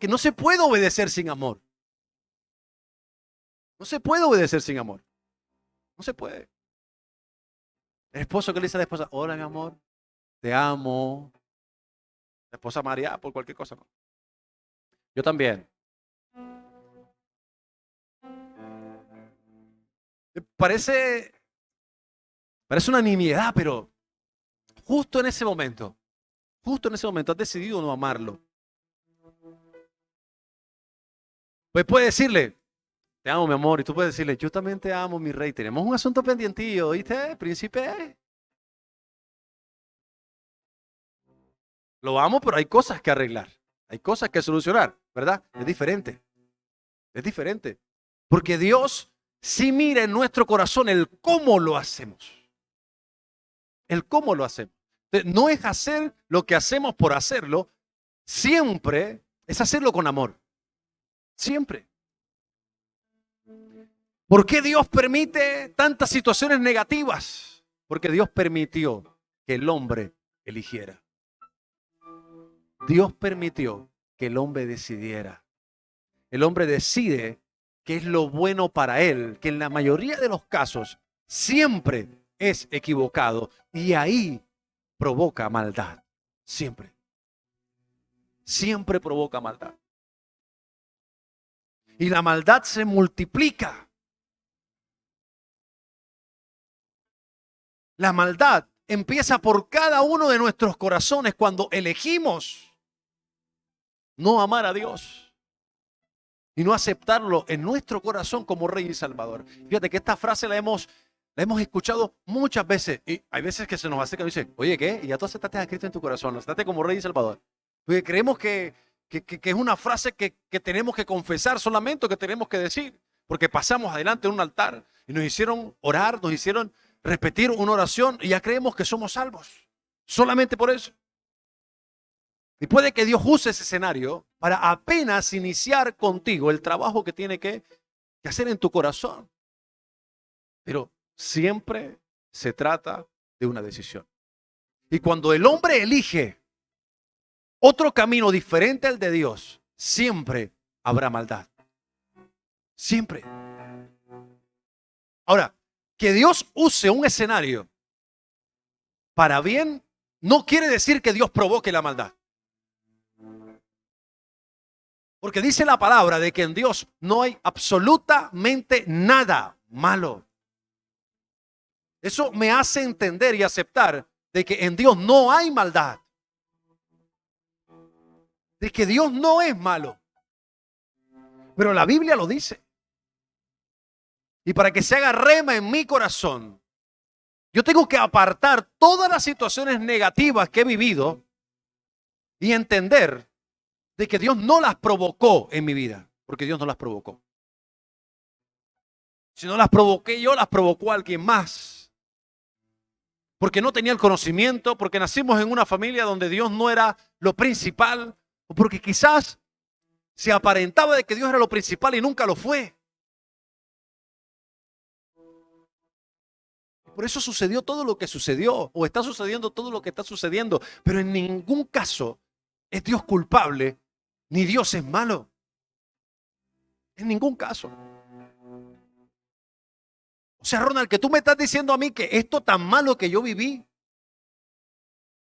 que no se puede obedecer sin amor. No se puede obedecer sin amor. No se puede. El esposo que le dice a la esposa, hola mi amor, te amo. La esposa María, por cualquier cosa, no. Yo también. Parece una nimiedad, pero justo en ese momento has decidido no amarlo. Pues puede decirle, te amo mi amor, y tú puedes decirle, yo también te amo mi rey, tenemos un asunto pendientillo, ¿oíste, príncipe? Lo amo, pero hay cosas que arreglar, hay cosas que solucionar, ¿verdad? Es diferente, porque Dios sí mira en nuestro corazón el cómo lo hacemos, No es hacer lo que hacemos por hacerlo, siempre es hacerlo con amor, siempre. ¿Por qué Dios permite tantas situaciones negativas? Porque Dios permitió que el hombre eligiera. Dios permitió que el hombre decidiera. El hombre decide qué es lo bueno para él, que en la mayoría de los casos siempre es equivocado y ahí provoca maldad. Siempre. Siempre provoca maldad. Y la maldad se multiplica. La maldad empieza por cada uno de nuestros corazones cuando elegimos no amar a Dios. y no aceptarlo en nuestro corazón como Rey y Salvador. Fíjate que esta frase la hemos escuchado muchas veces y hay veces que se nos acerca y dice, oye, ¿qué? Y ya tú aceptaste a Cristo en tu corazón, lo aceptaste como Rey y Salvador. Porque creemos que es una frase que tenemos que confesar solamente, o que tenemos que decir, porque pasamos adelante en un altar y nos hicieron orar, nos hicieron repetir una oración y ya creemos que somos salvos. Solamente por eso. Y puede que Dios use ese escenario para apenas iniciar contigo el trabajo que tiene que hacer en tu corazón. Pero siempre se trata de una decisión. Y cuando el hombre elige otro camino diferente al de Dios, siempre habrá maldad. Siempre. Ahora, que Dios use un escenario para bien no quiere decir que Dios provoque la maldad. Porque dice la palabra de que en Dios no hay absolutamente nada malo. Eso me hace entender y aceptar de que en Dios no hay maldad. De que Dios no es malo. Pero la Biblia lo dice. Y para que se haga rema en mi corazón, yo tengo que apartar todas las situaciones negativas que he vivido y entender de que Dios no las provocó en mi vida, porque Dios no las provocó. Si no las provoqué yo, las provocó alguien más. Porque no tenía el conocimiento, porque nacimos en una familia donde Dios no era lo principal, o porque quizás se aparentaba de que Dios era lo principal y nunca lo fue. Por eso sucedió todo lo que sucedió, o está sucediendo todo lo que está sucediendo, pero en ningún caso es Dios culpable, ni Dios es malo. En ningún caso. O sea, Ronald, que tú me estás diciendo a mí que esto tan malo que yo viví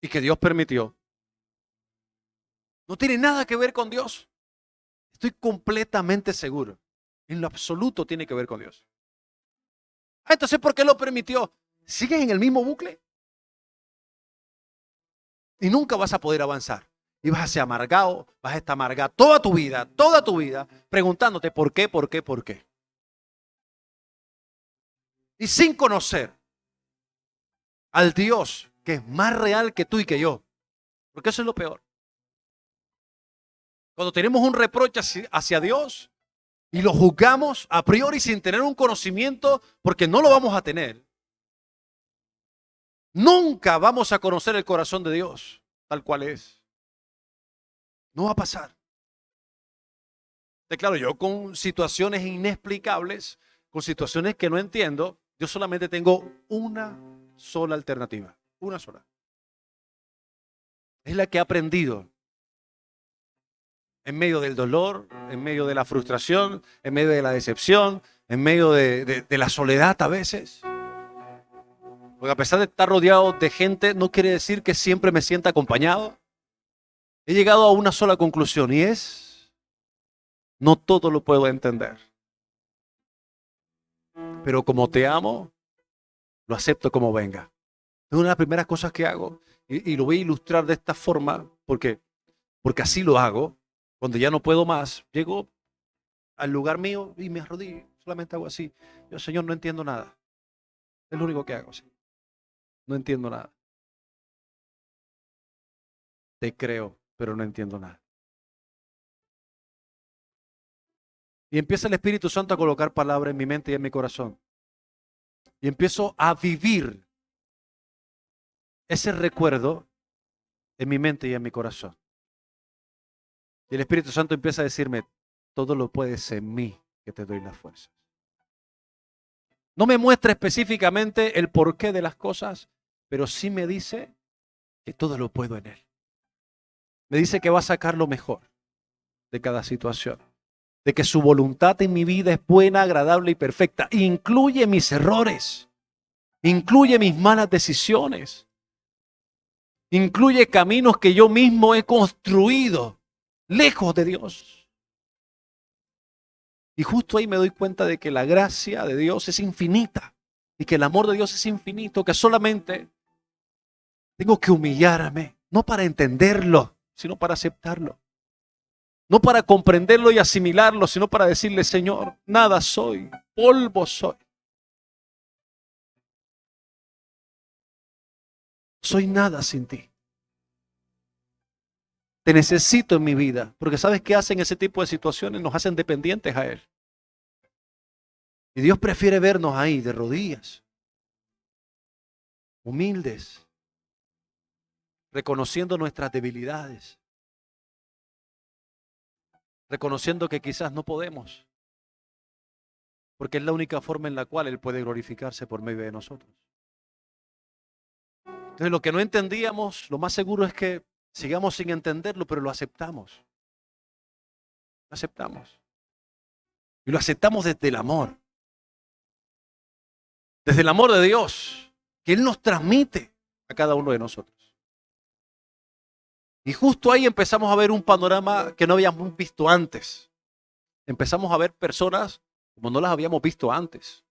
y que Dios permitió, no tiene nada que ver con Dios. Estoy completamente seguro. En lo absoluto tiene que ver con Dios. Entonces, ¿por qué lo permitió? ¿Sigues en el mismo bucle? Y nunca vas a poder avanzar. Y vas a ser amargado, vas a estar amargado toda tu vida, preguntándote por qué, por qué, por qué. Y sin conocer al Dios que es más real que tú y que yo. Porque eso es lo peor. Cuando tenemos un reproche hacia Dios y lo juzgamos a priori sin tener un conocimiento, porque no lo vamos a tener, nunca vamos a conocer el corazón de Dios tal cual es. No va a pasar. Claro, yo con situaciones inexplicables, con situaciones que no entiendo, yo solamente tengo una sola alternativa. Una sola. Es la que he aprendido en medio del dolor, en medio de la frustración, en medio de la decepción, en medio de la soledad a veces. Porque a pesar de estar rodeado de gente, no quiere decir que siempre me sienta acompañado. He llegado a una sola conclusión y es, no todo lo puedo entender. Pero como te amo, lo acepto como venga. Es una de las primeras cosas que hago y lo voy a ilustrar de esta forma porque así lo hago. Cuando ya no puedo más, llego al lugar mío y me arrodillo. Solamente hago así. Yo, Señor, no entiendo nada. Es lo único que hago. ¿Sí? No entiendo nada. Te creo, pero no entiendo nada. Y empieza el Espíritu Santo a colocar palabras en mi mente y en mi corazón. Y empiezo a vivir ese recuerdo en mi mente y en mi corazón. Y el Espíritu Santo empieza a decirme, todo lo puedes en mí, que te doy las fuerzas. No me muestra específicamente el porqué de las cosas, pero sí me dice que todo lo puedo en Él. Me dice que va a sacar lo mejor de cada situación. De que su voluntad en mi vida es buena, agradable y perfecta. Incluye mis errores. Incluye mis malas decisiones. Incluye caminos que yo mismo he construido lejos de Dios. Y justo ahí me doy cuenta de que la gracia de Dios es infinita y que el amor de Dios es infinito, que solamente tengo que humillarme, no para entenderlo, sino para aceptarlo. No para comprenderlo y asimilarlo, sino para decirle, Señor, nada soy, polvo soy. Soy nada sin ti. Te necesito en mi vida, porque ¿sabes qué hacen ese tipo de situaciones? Nos hacen dependientes a Él. Y Dios prefiere vernos ahí de rodillas, humildes, reconociendo nuestras debilidades, reconociendo que quizás no podemos, porque es la única forma en la cual Él puede glorificarse por medio de nosotros. Entonces, lo que no entendíamos, lo más seguro es que sigamos sin entenderlo, pero lo aceptamos. Lo aceptamos. Y lo aceptamos desde el amor. Desde el amor de Dios, que Él nos transmite a cada uno de nosotros. Y justo ahí empezamos a ver un panorama que no habíamos visto antes. Empezamos a ver personas como no las habíamos visto antes.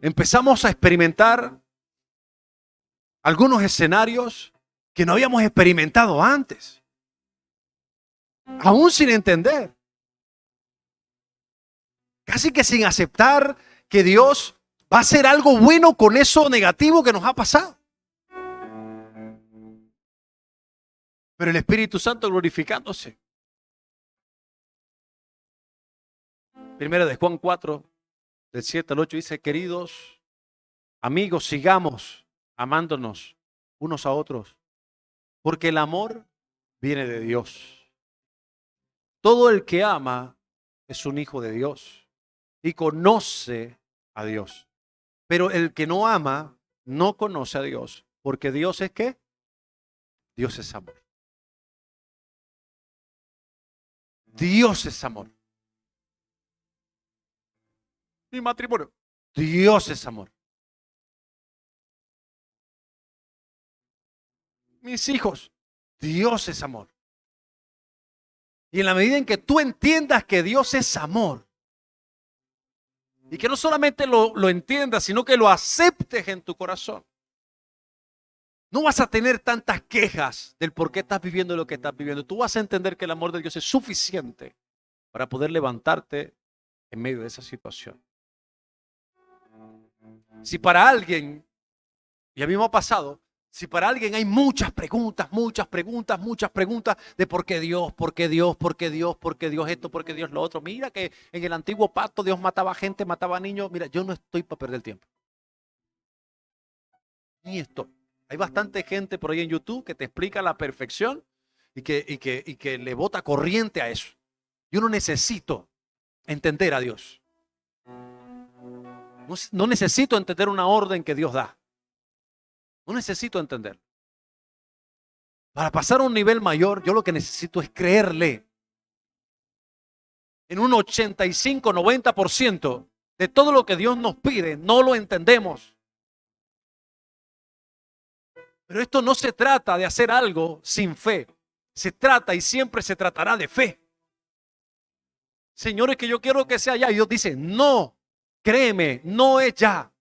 Empezamos a experimentar algunos escenarios que no habíamos experimentado antes. Aún sin entender. Casi que sin aceptar que Dios va a hacer algo bueno con eso negativo que nos ha pasado. Pero el Espíritu Santo glorificándose. Primera de Juan 4, del 7 al 8 dice, queridos amigos, sigamos amándonos unos a otros, porque el amor viene de Dios. Todo el que ama es un hijo de Dios y conoce a Dios. Pero el que no ama no conoce a Dios, porque Dios es ¿qué? Dios es amor. Dios es amor. Mi matrimonio. Dios es amor. Mis hijos. Dios es amor. Y en la medida en que tú entiendas que Dios es amor, y que no solamente lo entiendas, sino que lo aceptes en tu corazón, no vas a tener tantas quejas del por qué estás viviendo lo que estás viviendo. Tú vas a entender que el amor de Dios es suficiente para poder levantarte en medio de esa situación. Si para alguien, y a mí me ha pasado, si para alguien hay muchas preguntas de por qué Dios, por qué Dios, por qué Dios, por qué Dios esto, por qué Dios lo otro. Mira que en el antiguo pacto Dios mataba gente, mataba niños. Mira, yo no estoy para perder tiempo. Ni estoy. Hay bastante gente por ahí en YouTube que te explica a la perfección y que le bota corriente a eso. Yo no necesito entender a Dios. No necesito entender una orden que Dios da. No necesito entender. Para pasar a un nivel mayor, yo lo que necesito es creerle. En un 85-90% de todo lo que Dios nos pide, no lo entendemos. Pero esto no se trata de hacer algo sin fe. Se trata y siempre se tratará de fe. Señores, que yo quiero que sea ya. Y Dios dice, no, créeme, no es ya.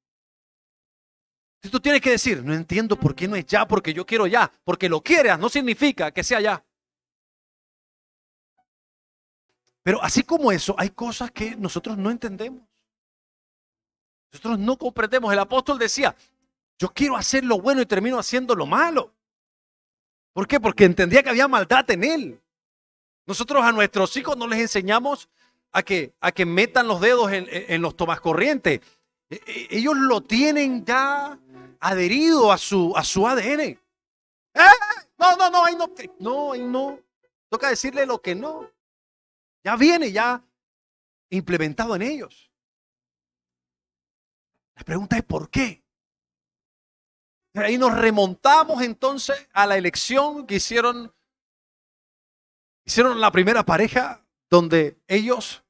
Si tú tienes que decir, no entiendo por qué no es ya, porque yo quiero ya. Porque lo quieras no significa que sea ya. Pero así como eso, hay cosas que nosotros no entendemos. Nosotros no comprendemos. El apóstol decía, yo quiero hacer lo bueno y termino haciendo lo malo. ¿Por qué? Porque entendía que había maldad en él. Nosotros a nuestros hijos no les enseñamos a que metan los dedos en los tomascorrientes. Ellos lo tienen ya adherido a su ADN. No, ahí no. No, ahí no. Toca decirle lo que no. Ya viene ya implementado en ellos. La pregunta es ¿por qué? Ahí nos remontamos entonces a la elección que hicieron la primera pareja, donde ellos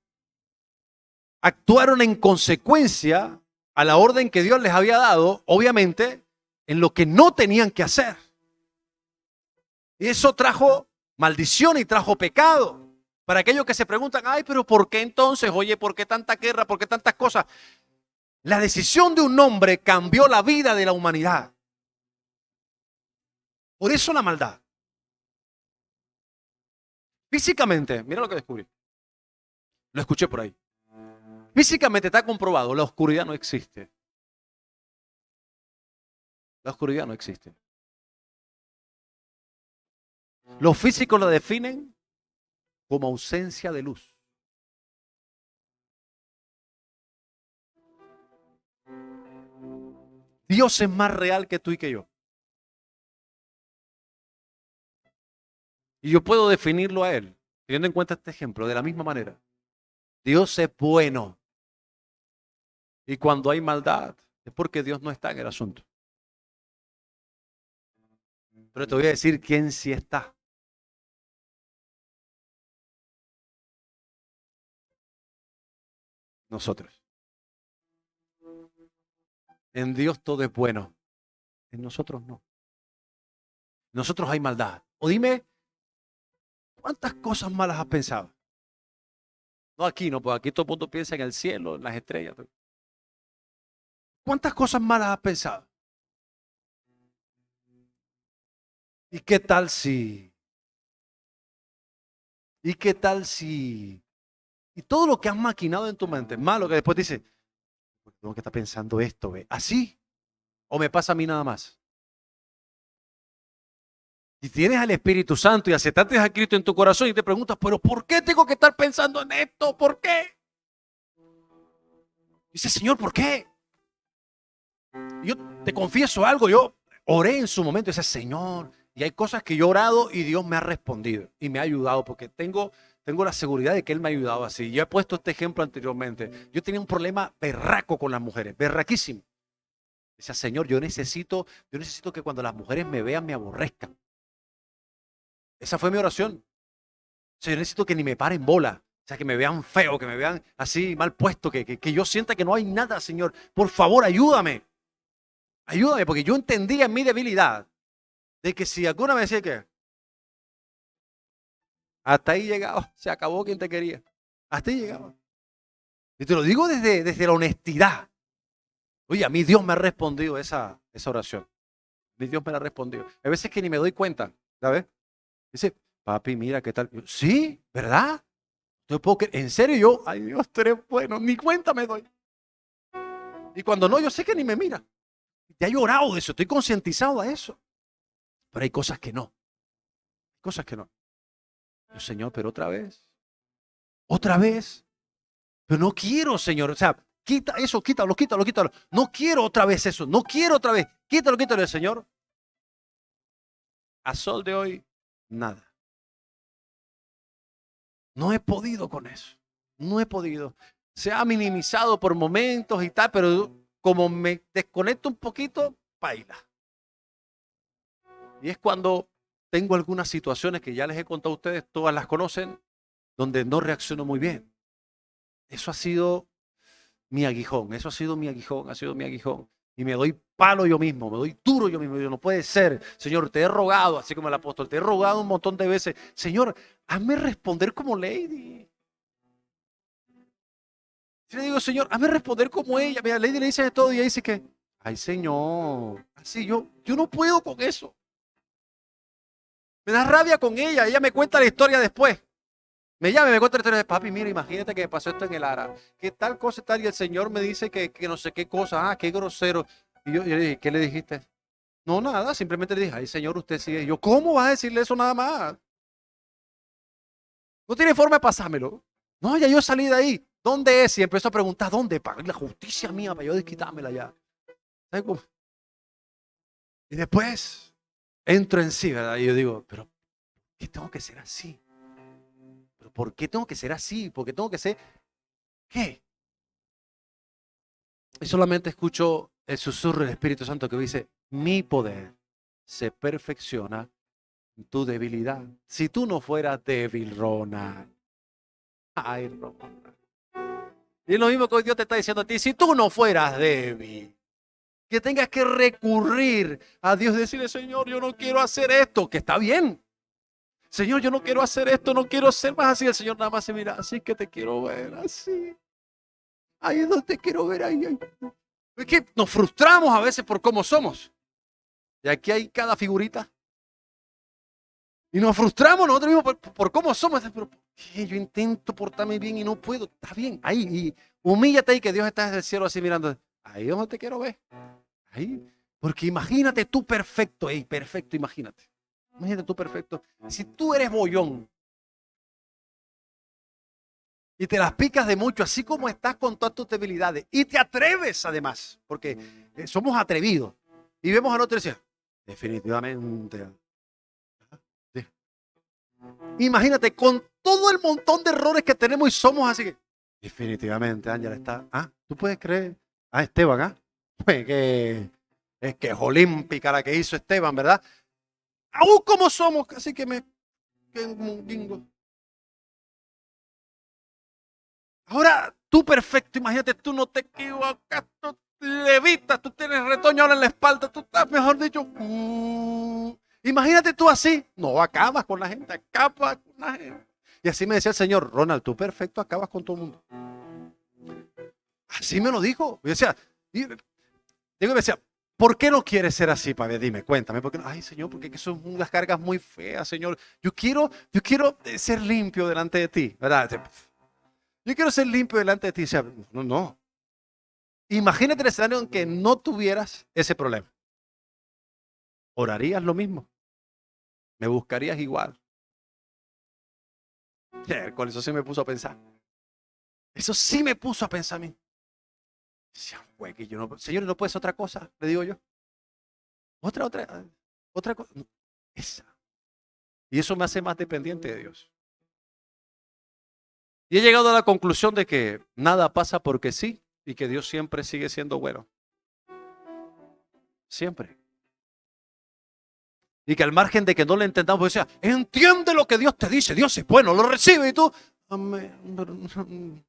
actuaron en consecuencia a la orden que Dios les había dado, obviamente, en lo que no tenían que hacer. Y eso trajo maldición y trajo pecado. Para aquellos que se preguntan, ay, pero ¿por qué entonces? Oye, ¿por qué tanta guerra? ¿Por qué tantas cosas? La decisión de un hombre cambió la vida de la humanidad. Por eso la maldad. Físicamente, mira lo que descubrí. Lo escuché por ahí. Físicamente está comprobado, la oscuridad no existe. La oscuridad no existe. Los físicos la definen como ausencia de luz. Dios es más real que tú y que yo. Y yo puedo definirlo a Él, teniendo en cuenta este ejemplo, de la misma manera. Dios es bueno. Y cuando hay maldad, es porque Dios no está en el asunto. Pero te voy a decir quién sí está. Nosotros. En Dios todo es bueno. En nosotros no. En nosotros hay maldad. O dime, ¿cuántas cosas malas has pensado? No aquí, no, pues aquí todo el mundo piensa en el cielo, en las estrellas. ¿Cuántas cosas malas has pensado? ¿Y qué tal si? ¿Y qué tal si? Y todo lo que has maquinado en tu mente, malo, que después dices, tengo que estar pensando esto, ¿ve? ¿Así? ¿O me pasa a mí nada más? Y tienes al Espíritu Santo y aceptaste a Cristo en tu corazón y te preguntas, pero ¿por qué tengo que estar pensando en esto? ¿Por qué? Dice, Señor, ¿por qué? Y yo te confieso algo, yo oré en su momento y dice, Señor, y hay cosas que yo he orado y Dios me ha respondido y me ha ayudado porque tengo la seguridad de que Él me ha ayudado así. Yo he puesto este ejemplo anteriormente. Yo tenía un problema berraco con las mujeres, berraquísimo. Decía, Señor, yo necesito que cuando las mujeres me vean me aborrezcan. Esa fue mi oración. O sea, yo necesito que ni me paren bola. O sea, que me vean feo, que me vean así mal puesto, que yo sienta que no hay nada, Señor. Por favor, ayúdame. Ayúdame, porque yo entendía en mi debilidad de que si alguna me decía que hasta ahí llegaba, se acabó quien te quería. Hasta ahí llegaba. Y te lo digo desde la honestidad. Oye, a mí Dios me ha respondido esa oración. Mi Dios me la ha respondido. Hay veces que ni me doy cuenta, ¿sabes? Dice, papi, mira qué tal. Yo, sí, ¿verdad? No puedo creer. En serio, yo, ay Dios, tú eres bueno, ni cuenta me doy. Y cuando no, yo sé que ni me mira. Ya he llorado de eso, estoy concientizado a eso. Pero hay cosas que no. Cosas que no. Yo, Señor, pero otra vez. Pero no quiero, Señor. O sea, quita eso, quítalo, quítalo, quítalo. No quiero otra vez eso. No quiero otra vez. Quítalo, quítalo, Señor. A sol de hoy, nada. No he podido con eso. No he podido. Se ha minimizado por momentos y tal, pero como me desconecto un poquito, baila. Y es cuando tengo algunas situaciones que ya les he contado a ustedes, todas las conocen, donde no reacciono muy bien. Eso ha sido mi aguijón, eso ha sido mi aguijón, ha sido mi aguijón. Y me doy palo yo mismo, me doy duro yo mismo. Yo, no puede ser, Señor, te he rogado, así como el apóstol, te he rogado un montón de veces, Señor, hazme responder como Lady. Yo le digo, Señor, hazme responder como ella. Mira, Lady le dice de todo y ella dice que, ay, Señor, así yo no puedo con eso. Me da rabia con ella me cuenta la historia después. Me llama y me cuenta la historia de papi, mira, imagínate que me pasó esto en el Ara. ¿Qué tal cosa y tal? Y el Señor me dice que no sé qué cosa, qué grosero. Y yo le dije, ¿qué le dijiste? No, nada, simplemente le dije, ay, Señor, usted sigue. Y yo, ¿cómo vas a decirle eso nada más? No tiene forma de pasármelo. No, ya yo salí de ahí. ¿Dónde es? Y empezó a preguntar, ¿dónde? Para la justicia mía, para yo desquitármela ya. ¿Sabes cómo? Y después entro en sí, ¿verdad? Y yo digo, pero ¿qué tengo que ser así? ¿Pero por qué tengo que ser así? ¿Por qué tengo que ser qué? Y solamente escucho el susurro del Espíritu Santo que dice, mi poder se perfecciona en tu debilidad. Si tú no fueras débil, Ronald. Ay, Ronald. Y es lo mismo que Dios te está diciendo a ti. Si tú no fueras débil, que tengas que recurrir a Dios y decirle, Señor, yo no quiero hacer esto, que está bien. Señor, yo no quiero hacer esto, no quiero ser más así. El Señor nada más se mira, así que te quiero ver, así. Ahí es donde te quiero ver, ahí. Es que nos frustramos a veces por cómo somos. Y aquí hay cada figurita. Y nos frustramos nosotros mismos por cómo somos. Pero ¿por qué yo intento portarme bien y no puedo? Está bien, ahí. Y humíllate ahí que Dios está desde el cielo así mirando. Ahí es donde te quiero ver. Ahí. Porque imagínate tú perfecto, perfecto, imagínate. Imagínate tú perfecto. Si tú eres bollón y te las picas de mucho, así como estás con todas tus debilidades, y te atreves además, porque somos atrevidos, y vemos al otro y decimos, definitivamente. Sí. Imagínate, con todo el montón de errores que tenemos y somos así que, definitivamente, Ángela está. ¿Tú puedes creer? Esteban, Pues que es que es olímpica la que hizo Esteban, ¿verdad? Aún como somos, así que que un gringo. Ahora, tú perfecto, imagínate, tú no te equivocas, tú levitas, tú tienes retoño ahora en la espalda, tú estás, mejor dicho, imagínate tú así, no acabas con la gente, acabas con la gente. Y así me decía el Señor, Ronald, tú perfecto, acabas con todo el mundo. Así me lo dijo. Y decía, me decía, ¿por qué no quieres ser así, Padre? Dime, cuéntame. ¿Por qué no? Ay, Señor, porque son unas cargas muy feas, Señor. Yo quiero ser limpio delante de ti, ¿verdad? Yo quiero ser limpio delante de ti. O sea, no, no. Imagínate el escenario en que no tuvieras ese problema. ¿Orarías lo mismo? ¿Me buscarías igual? Con eso sí me puso a pensar. Eso sí me puso a pensar a mí. Decía, güey, que yo no, Señor, ¿no puedes otra cosa? Le digo yo. Otra cosa. No, esa. Y eso me hace más dependiente de Dios. Y he llegado a la conclusión de que nada pasa porque sí y que Dios siempre sigue siendo bueno. Siempre. Y que al margen de que no le entendamos, pues decía, entiende lo que Dios te dice, Dios es bueno, lo recibe y tú, amén.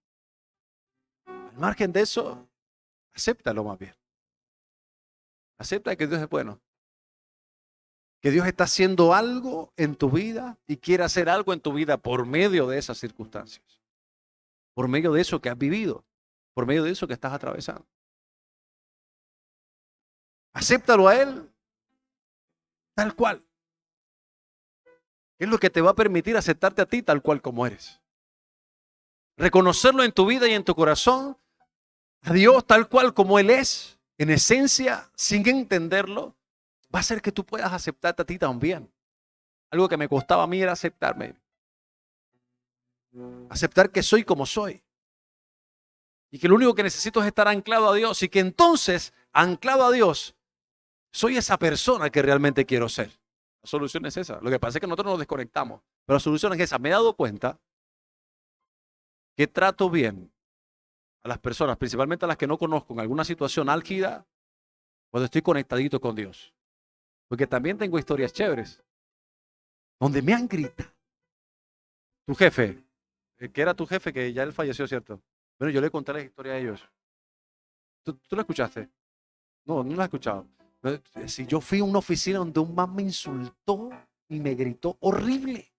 Al margen de eso, acéptalo más bien. Acepta que Dios es bueno. Que Dios está haciendo algo en tu vida y quiere hacer algo en tu vida por medio de esas circunstancias. Por medio de eso que has vivido. Por medio de eso que estás atravesando. Acéptalo a Él tal cual. Es lo que te va a permitir aceptarte a ti tal cual como eres. Reconocerlo en tu vida y en tu corazón, a Dios tal cual como Él es, en esencia, sin entenderlo, va a hacer que tú puedas aceptarte a ti también. Algo que me costaba a mí era aceptarme. Aceptar que soy como soy. Y que lo único que necesito es estar anclado a Dios. Y que entonces, anclado a Dios, soy esa persona que realmente quiero ser. La solución es esa. Lo que pasa es que nosotros nos desconectamos. Pero la solución es esa. Me he dado cuenta que trato bien a las personas, principalmente a las que no conozco, en alguna situación álgida, cuando estoy conectadito con Dios. Porque también tengo historias chéveres, donde me han gritado. Tu jefe, que era tu jefe, que ya él falleció, ¿cierto? Bueno, yo le conté la historia a ellos. ¿Tú la escuchaste? No, no la he escuchado. Si yo fui a una oficina donde un man me insultó y me gritó horrible.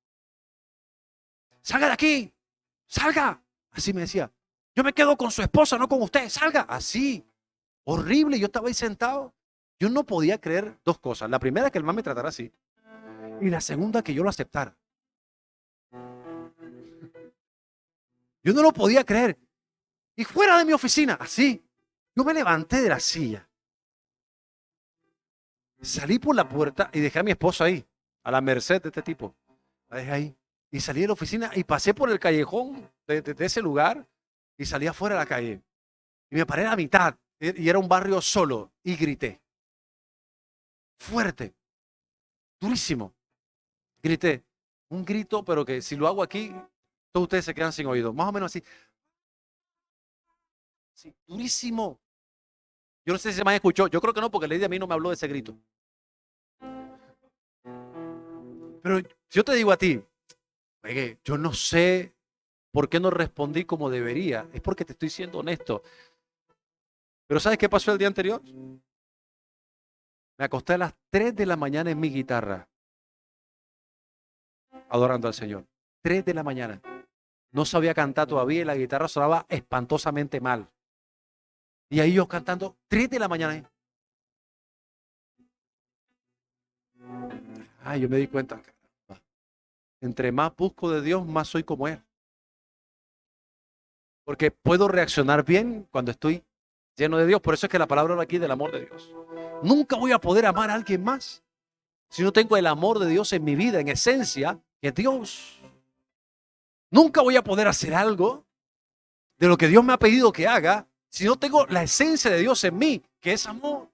Salga de aquí, salga. Así me decía. Yo me quedo con su esposa, no con usted. Salga. Así. Horrible. Yo estaba ahí sentado. Yo no podía creer dos cosas. La primera, que el man me tratara así. Y la segunda, que yo lo aceptara. Yo no lo podía creer. Y fuera de mi oficina, así. Yo me levanté de la silla. Salí por la puerta y dejé a mi esposa ahí, a la merced de este tipo. La dejé ahí. Y salí de la oficina y pasé por el callejón de ese lugar y salí afuera de la calle. Y me paré a la mitad y era un barrio solo y grité. Fuerte, durísimo. Grité. Un grito, pero que si lo hago aquí, todos ustedes se quedan sin oído. Más o menos así. Sí, durísimo. Yo no sé si se me escuchó. Yo creo que no, porque Lady a mí no me habló de ese grito. Pero yo te digo a ti, oye, yo no sé por qué no respondí como debería. Es porque te estoy siendo honesto. Pero ¿sabes qué pasó el día anterior? Me acosté a las 3 de la mañana en mi guitarra, adorando al Señor. 3 de la mañana. No sabía cantar todavía y la guitarra sonaba espantosamente mal. Y ahí yo cantando 3 de la mañana. Ay, yo me di cuenta. Entre más busco de Dios, más soy como Él. Porque puedo reaccionar bien cuando estoy lleno de Dios. Por eso es que la palabra habla aquí del amor de Dios. Nunca voy a poder amar a alguien más si no tengo el amor de Dios en mi vida, en esencia, que es Dios. Nunca voy a poder hacer algo de lo que Dios me ha pedido que haga si no tengo la esencia de Dios en mí, que es amor.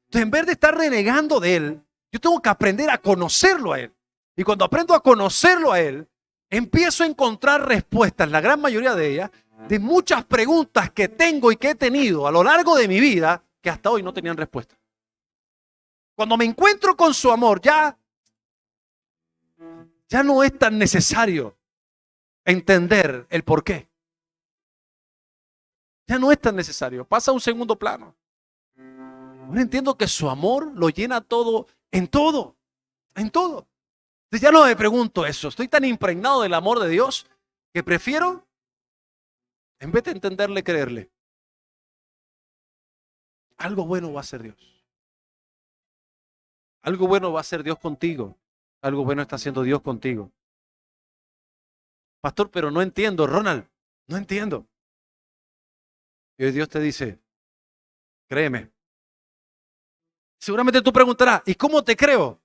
Entonces, en vez de estar renegando de Él, yo tengo que aprender a conocerlo a Él. Y cuando aprendo a conocerlo a Él, empiezo a encontrar respuestas, la gran mayoría de ellas, de muchas preguntas que tengo y que he tenido a lo largo de mi vida que hasta hoy no tenían respuesta. Cuando me encuentro con su amor, ya no es tan necesario entender el por qué. Ya no es tan necesario. Pasa a un segundo plano. Ahora entiendo que su amor lo llena todo, en todo, en todo. Entonces ya no me pregunto eso. Estoy tan impregnado del amor de Dios que prefiero, en vez de entenderle, creerle. Algo bueno va a hacer Dios. Algo bueno va a hacer Dios contigo. Algo bueno está haciendo Dios contigo. Pastor, pero no entiendo, Ronald, no entiendo. Y hoy Dios te dice, créeme. Seguramente tú preguntarás, ¿y cómo te creo?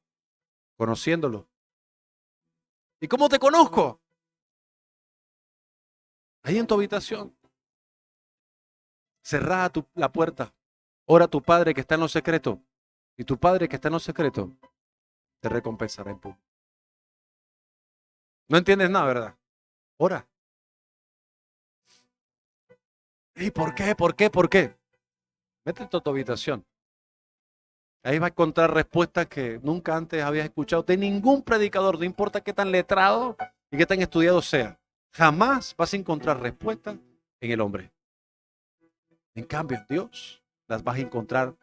Conociéndolo. ¿Y cómo te conozco? Ahí en tu habitación. Cerrá la puerta. Ora a tu Padre que está en lo secreto. Y tu Padre que está en lo secreto te recompensará en público. No entiendes nada, ¿verdad? Ora. ¿Y por qué? ¿Por qué? ¿Por qué? Métete a tu habitación. Ahí va a encontrar respuestas que nunca antes habías escuchado de ningún predicador, no importa qué tan letrado y qué tan estudiado sea. Jamás vas a encontrar respuestas en el hombre. En cambio, en Dios las vas a encontrar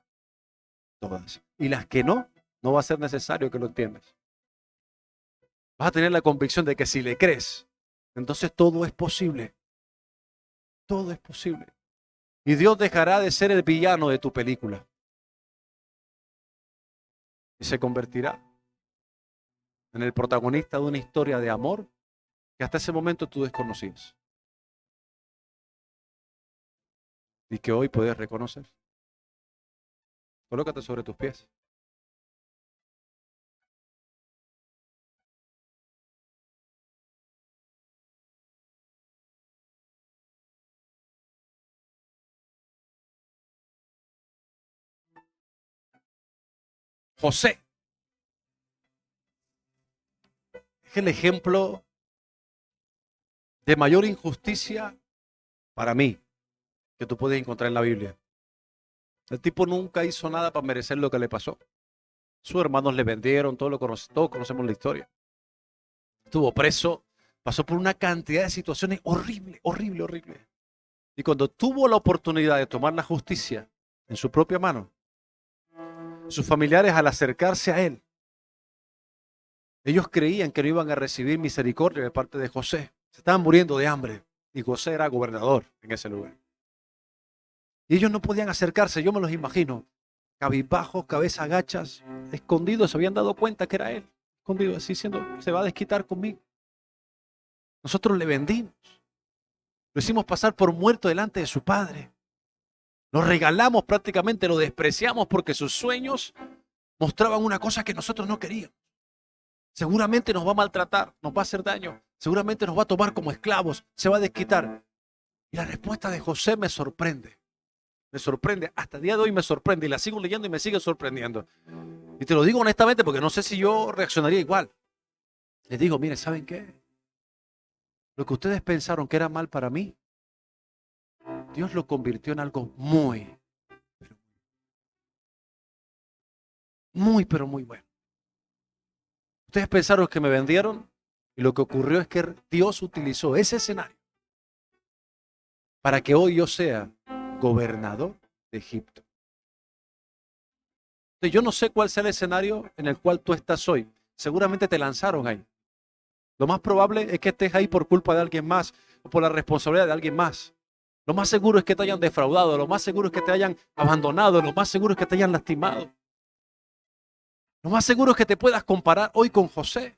todas. Y las que no va a ser necesario que lo entiendas. Vas a tener la convicción de que si le crees, entonces todo es posible. Todo es posible. Y Dios dejará de ser el villano de tu película. Y se convertirá en el protagonista de una historia de amor que hasta ese momento tú desconocías. Y que hoy puedes reconocer. Colócate sobre tus pies. José es el ejemplo de mayor injusticia para mí que tú puedes encontrar en la Biblia. El tipo nunca hizo nada para merecer lo que le pasó. Sus hermanos le vendieron, todos conocemos la historia. Estuvo preso, pasó por una cantidad de situaciones horrible, horrible, horrible. Y cuando tuvo la oportunidad de tomar la justicia en su propia mano, sus familiares al acercarse a él, ellos creían que no iban a recibir misericordia de parte de José. Se estaban muriendo de hambre y José era gobernador en ese lugar. Y ellos no podían acercarse, yo me los imagino, cabizbajos, cabeza agachas, escondidos, se habían dado cuenta que era él, escondido, así diciendo, se va a desquitar conmigo. Nosotros le vendimos, lo hicimos pasar por muerto delante de su padre. Lo regalamos prácticamente, lo despreciamos porque sus sueños mostraban una cosa que nosotros no queríamos. Seguramente nos va a maltratar, nos va a hacer daño, seguramente nos va a tomar como esclavos, se va a desquitar. Y la respuesta de José me sorprende. Me sorprende, hasta el día de hoy me sorprende y la sigo leyendo y me sigue sorprendiendo. Y te lo digo honestamente porque no sé si yo reaccionaría igual. Les digo, mire, ¿saben qué? Lo que ustedes pensaron que era mal para mí, Dios lo convirtió en algo pero muy bueno. Ustedes pensaron que me vendieron y lo que ocurrió es que Dios utilizó ese escenario para que hoy yo sea gobernador de Egipto. Entonces, yo no sé cuál sea el escenario en el cual tú estás hoy. Seguramente te lanzaron ahí. Lo más probable es que estés ahí por culpa de alguien más o por la responsabilidad de alguien más. Lo más seguro es que te hayan defraudado, lo más seguro es que te hayan abandonado, lo más seguro es que te hayan lastimado. Lo más seguro es que te puedas comparar hoy con José.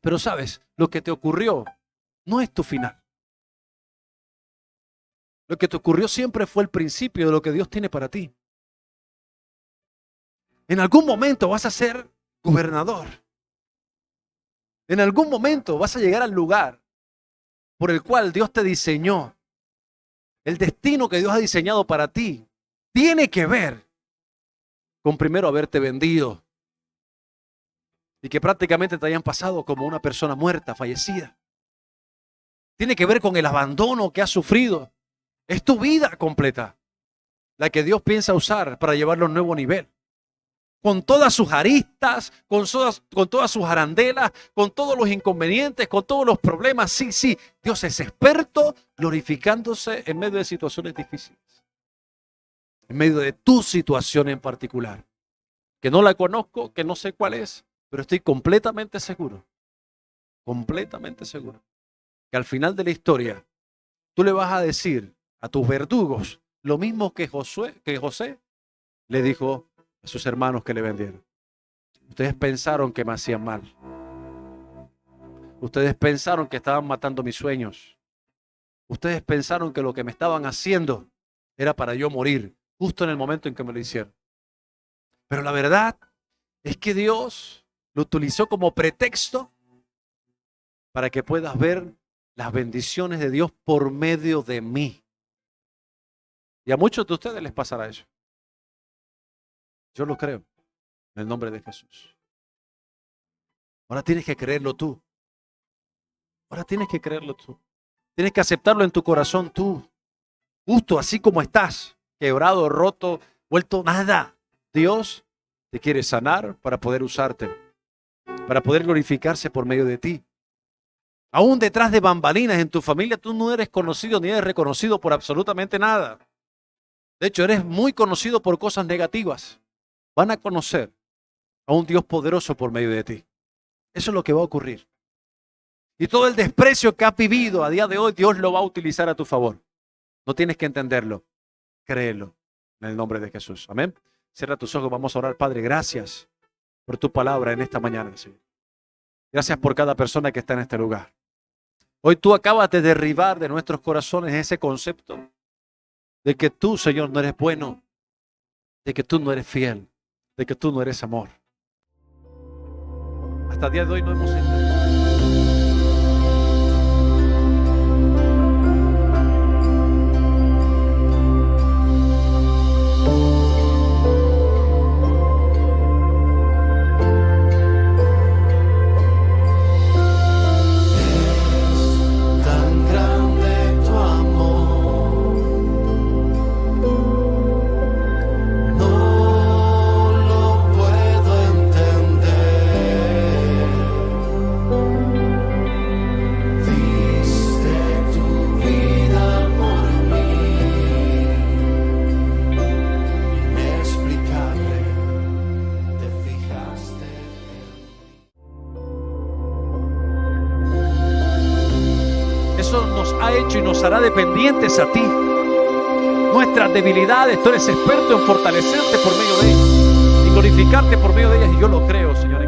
Pero sabes, lo que te ocurrió no es tu final. Lo que te ocurrió siempre fue el principio de lo que Dios tiene para ti. En algún momento vas a ser gobernador. En algún momento vas a llegar al lugar por el cual Dios te diseñó. El destino que Dios ha diseñado para ti tiene que ver con primero haberte vendido y que prácticamente te hayan pasado como una persona muerta, fallecida. Tiene que ver con el abandono que has sufrido. Es tu vida completa la que Dios piensa usar para llevarlo a un nuevo nivel. Con todas sus aristas, con todas sus arandelas, con todos los inconvenientes, con todos los problemas. Sí, sí, Dios es experto glorificándose en medio de situaciones difíciles. En medio de tu situación en particular. Que no la conozco, que no sé cuál es, pero estoy completamente seguro, que al final de la historia, tú le vas a decir a tus verdugos lo mismo que José le dijo a sus hermanos que le vendieron. Ustedes pensaron que me hacían mal. Ustedes pensaron que estaban matando mis sueños. Ustedes pensaron que lo que me estaban haciendo era para yo morir, justo en el momento en que me lo hicieron. Pero la verdad es que Dios lo utilizó como pretexto para que puedas ver las bendiciones de Dios por medio de mí. Y a muchos de ustedes les pasará eso. Yo lo creo, en el nombre de Jesús. Ahora tienes que creerlo tú. Ahora tienes que creerlo tú. Tienes que aceptarlo en tu corazón tú. Justo así como estás, quebrado, roto, vuelto nada. Dios te quiere sanar para poder usarte, para poder glorificarse por medio de ti. Aún detrás de bambalinas en tu familia, tú no eres conocido ni eres reconocido por absolutamente nada. De hecho, eres muy conocido por cosas negativas. Van a conocer a un Dios poderoso por medio de ti. Eso es lo que va a ocurrir. Y todo el desprecio que has vivido a día de hoy, Dios lo va a utilizar a tu favor. No tienes que entenderlo. Créelo en el nombre de Jesús. Amén. Cierra tus ojos, vamos a orar. Padre, gracias por tu palabra en esta mañana, Señor. Gracias por cada persona que está en este lugar. Hoy tú acabas de derribar de nuestros corazones ese concepto de que tú, Señor, no eres bueno, de que tú no eres fiel, de que tú no eres amor. Hasta el día de hoy no hemos entendido. Eso nos ha hecho y nos hará dependientes a ti. Nuestras debilidades, tú eres experto en fortalecerte por medio de ellas y glorificarte por medio de ellas. Y yo lo creo, Señor.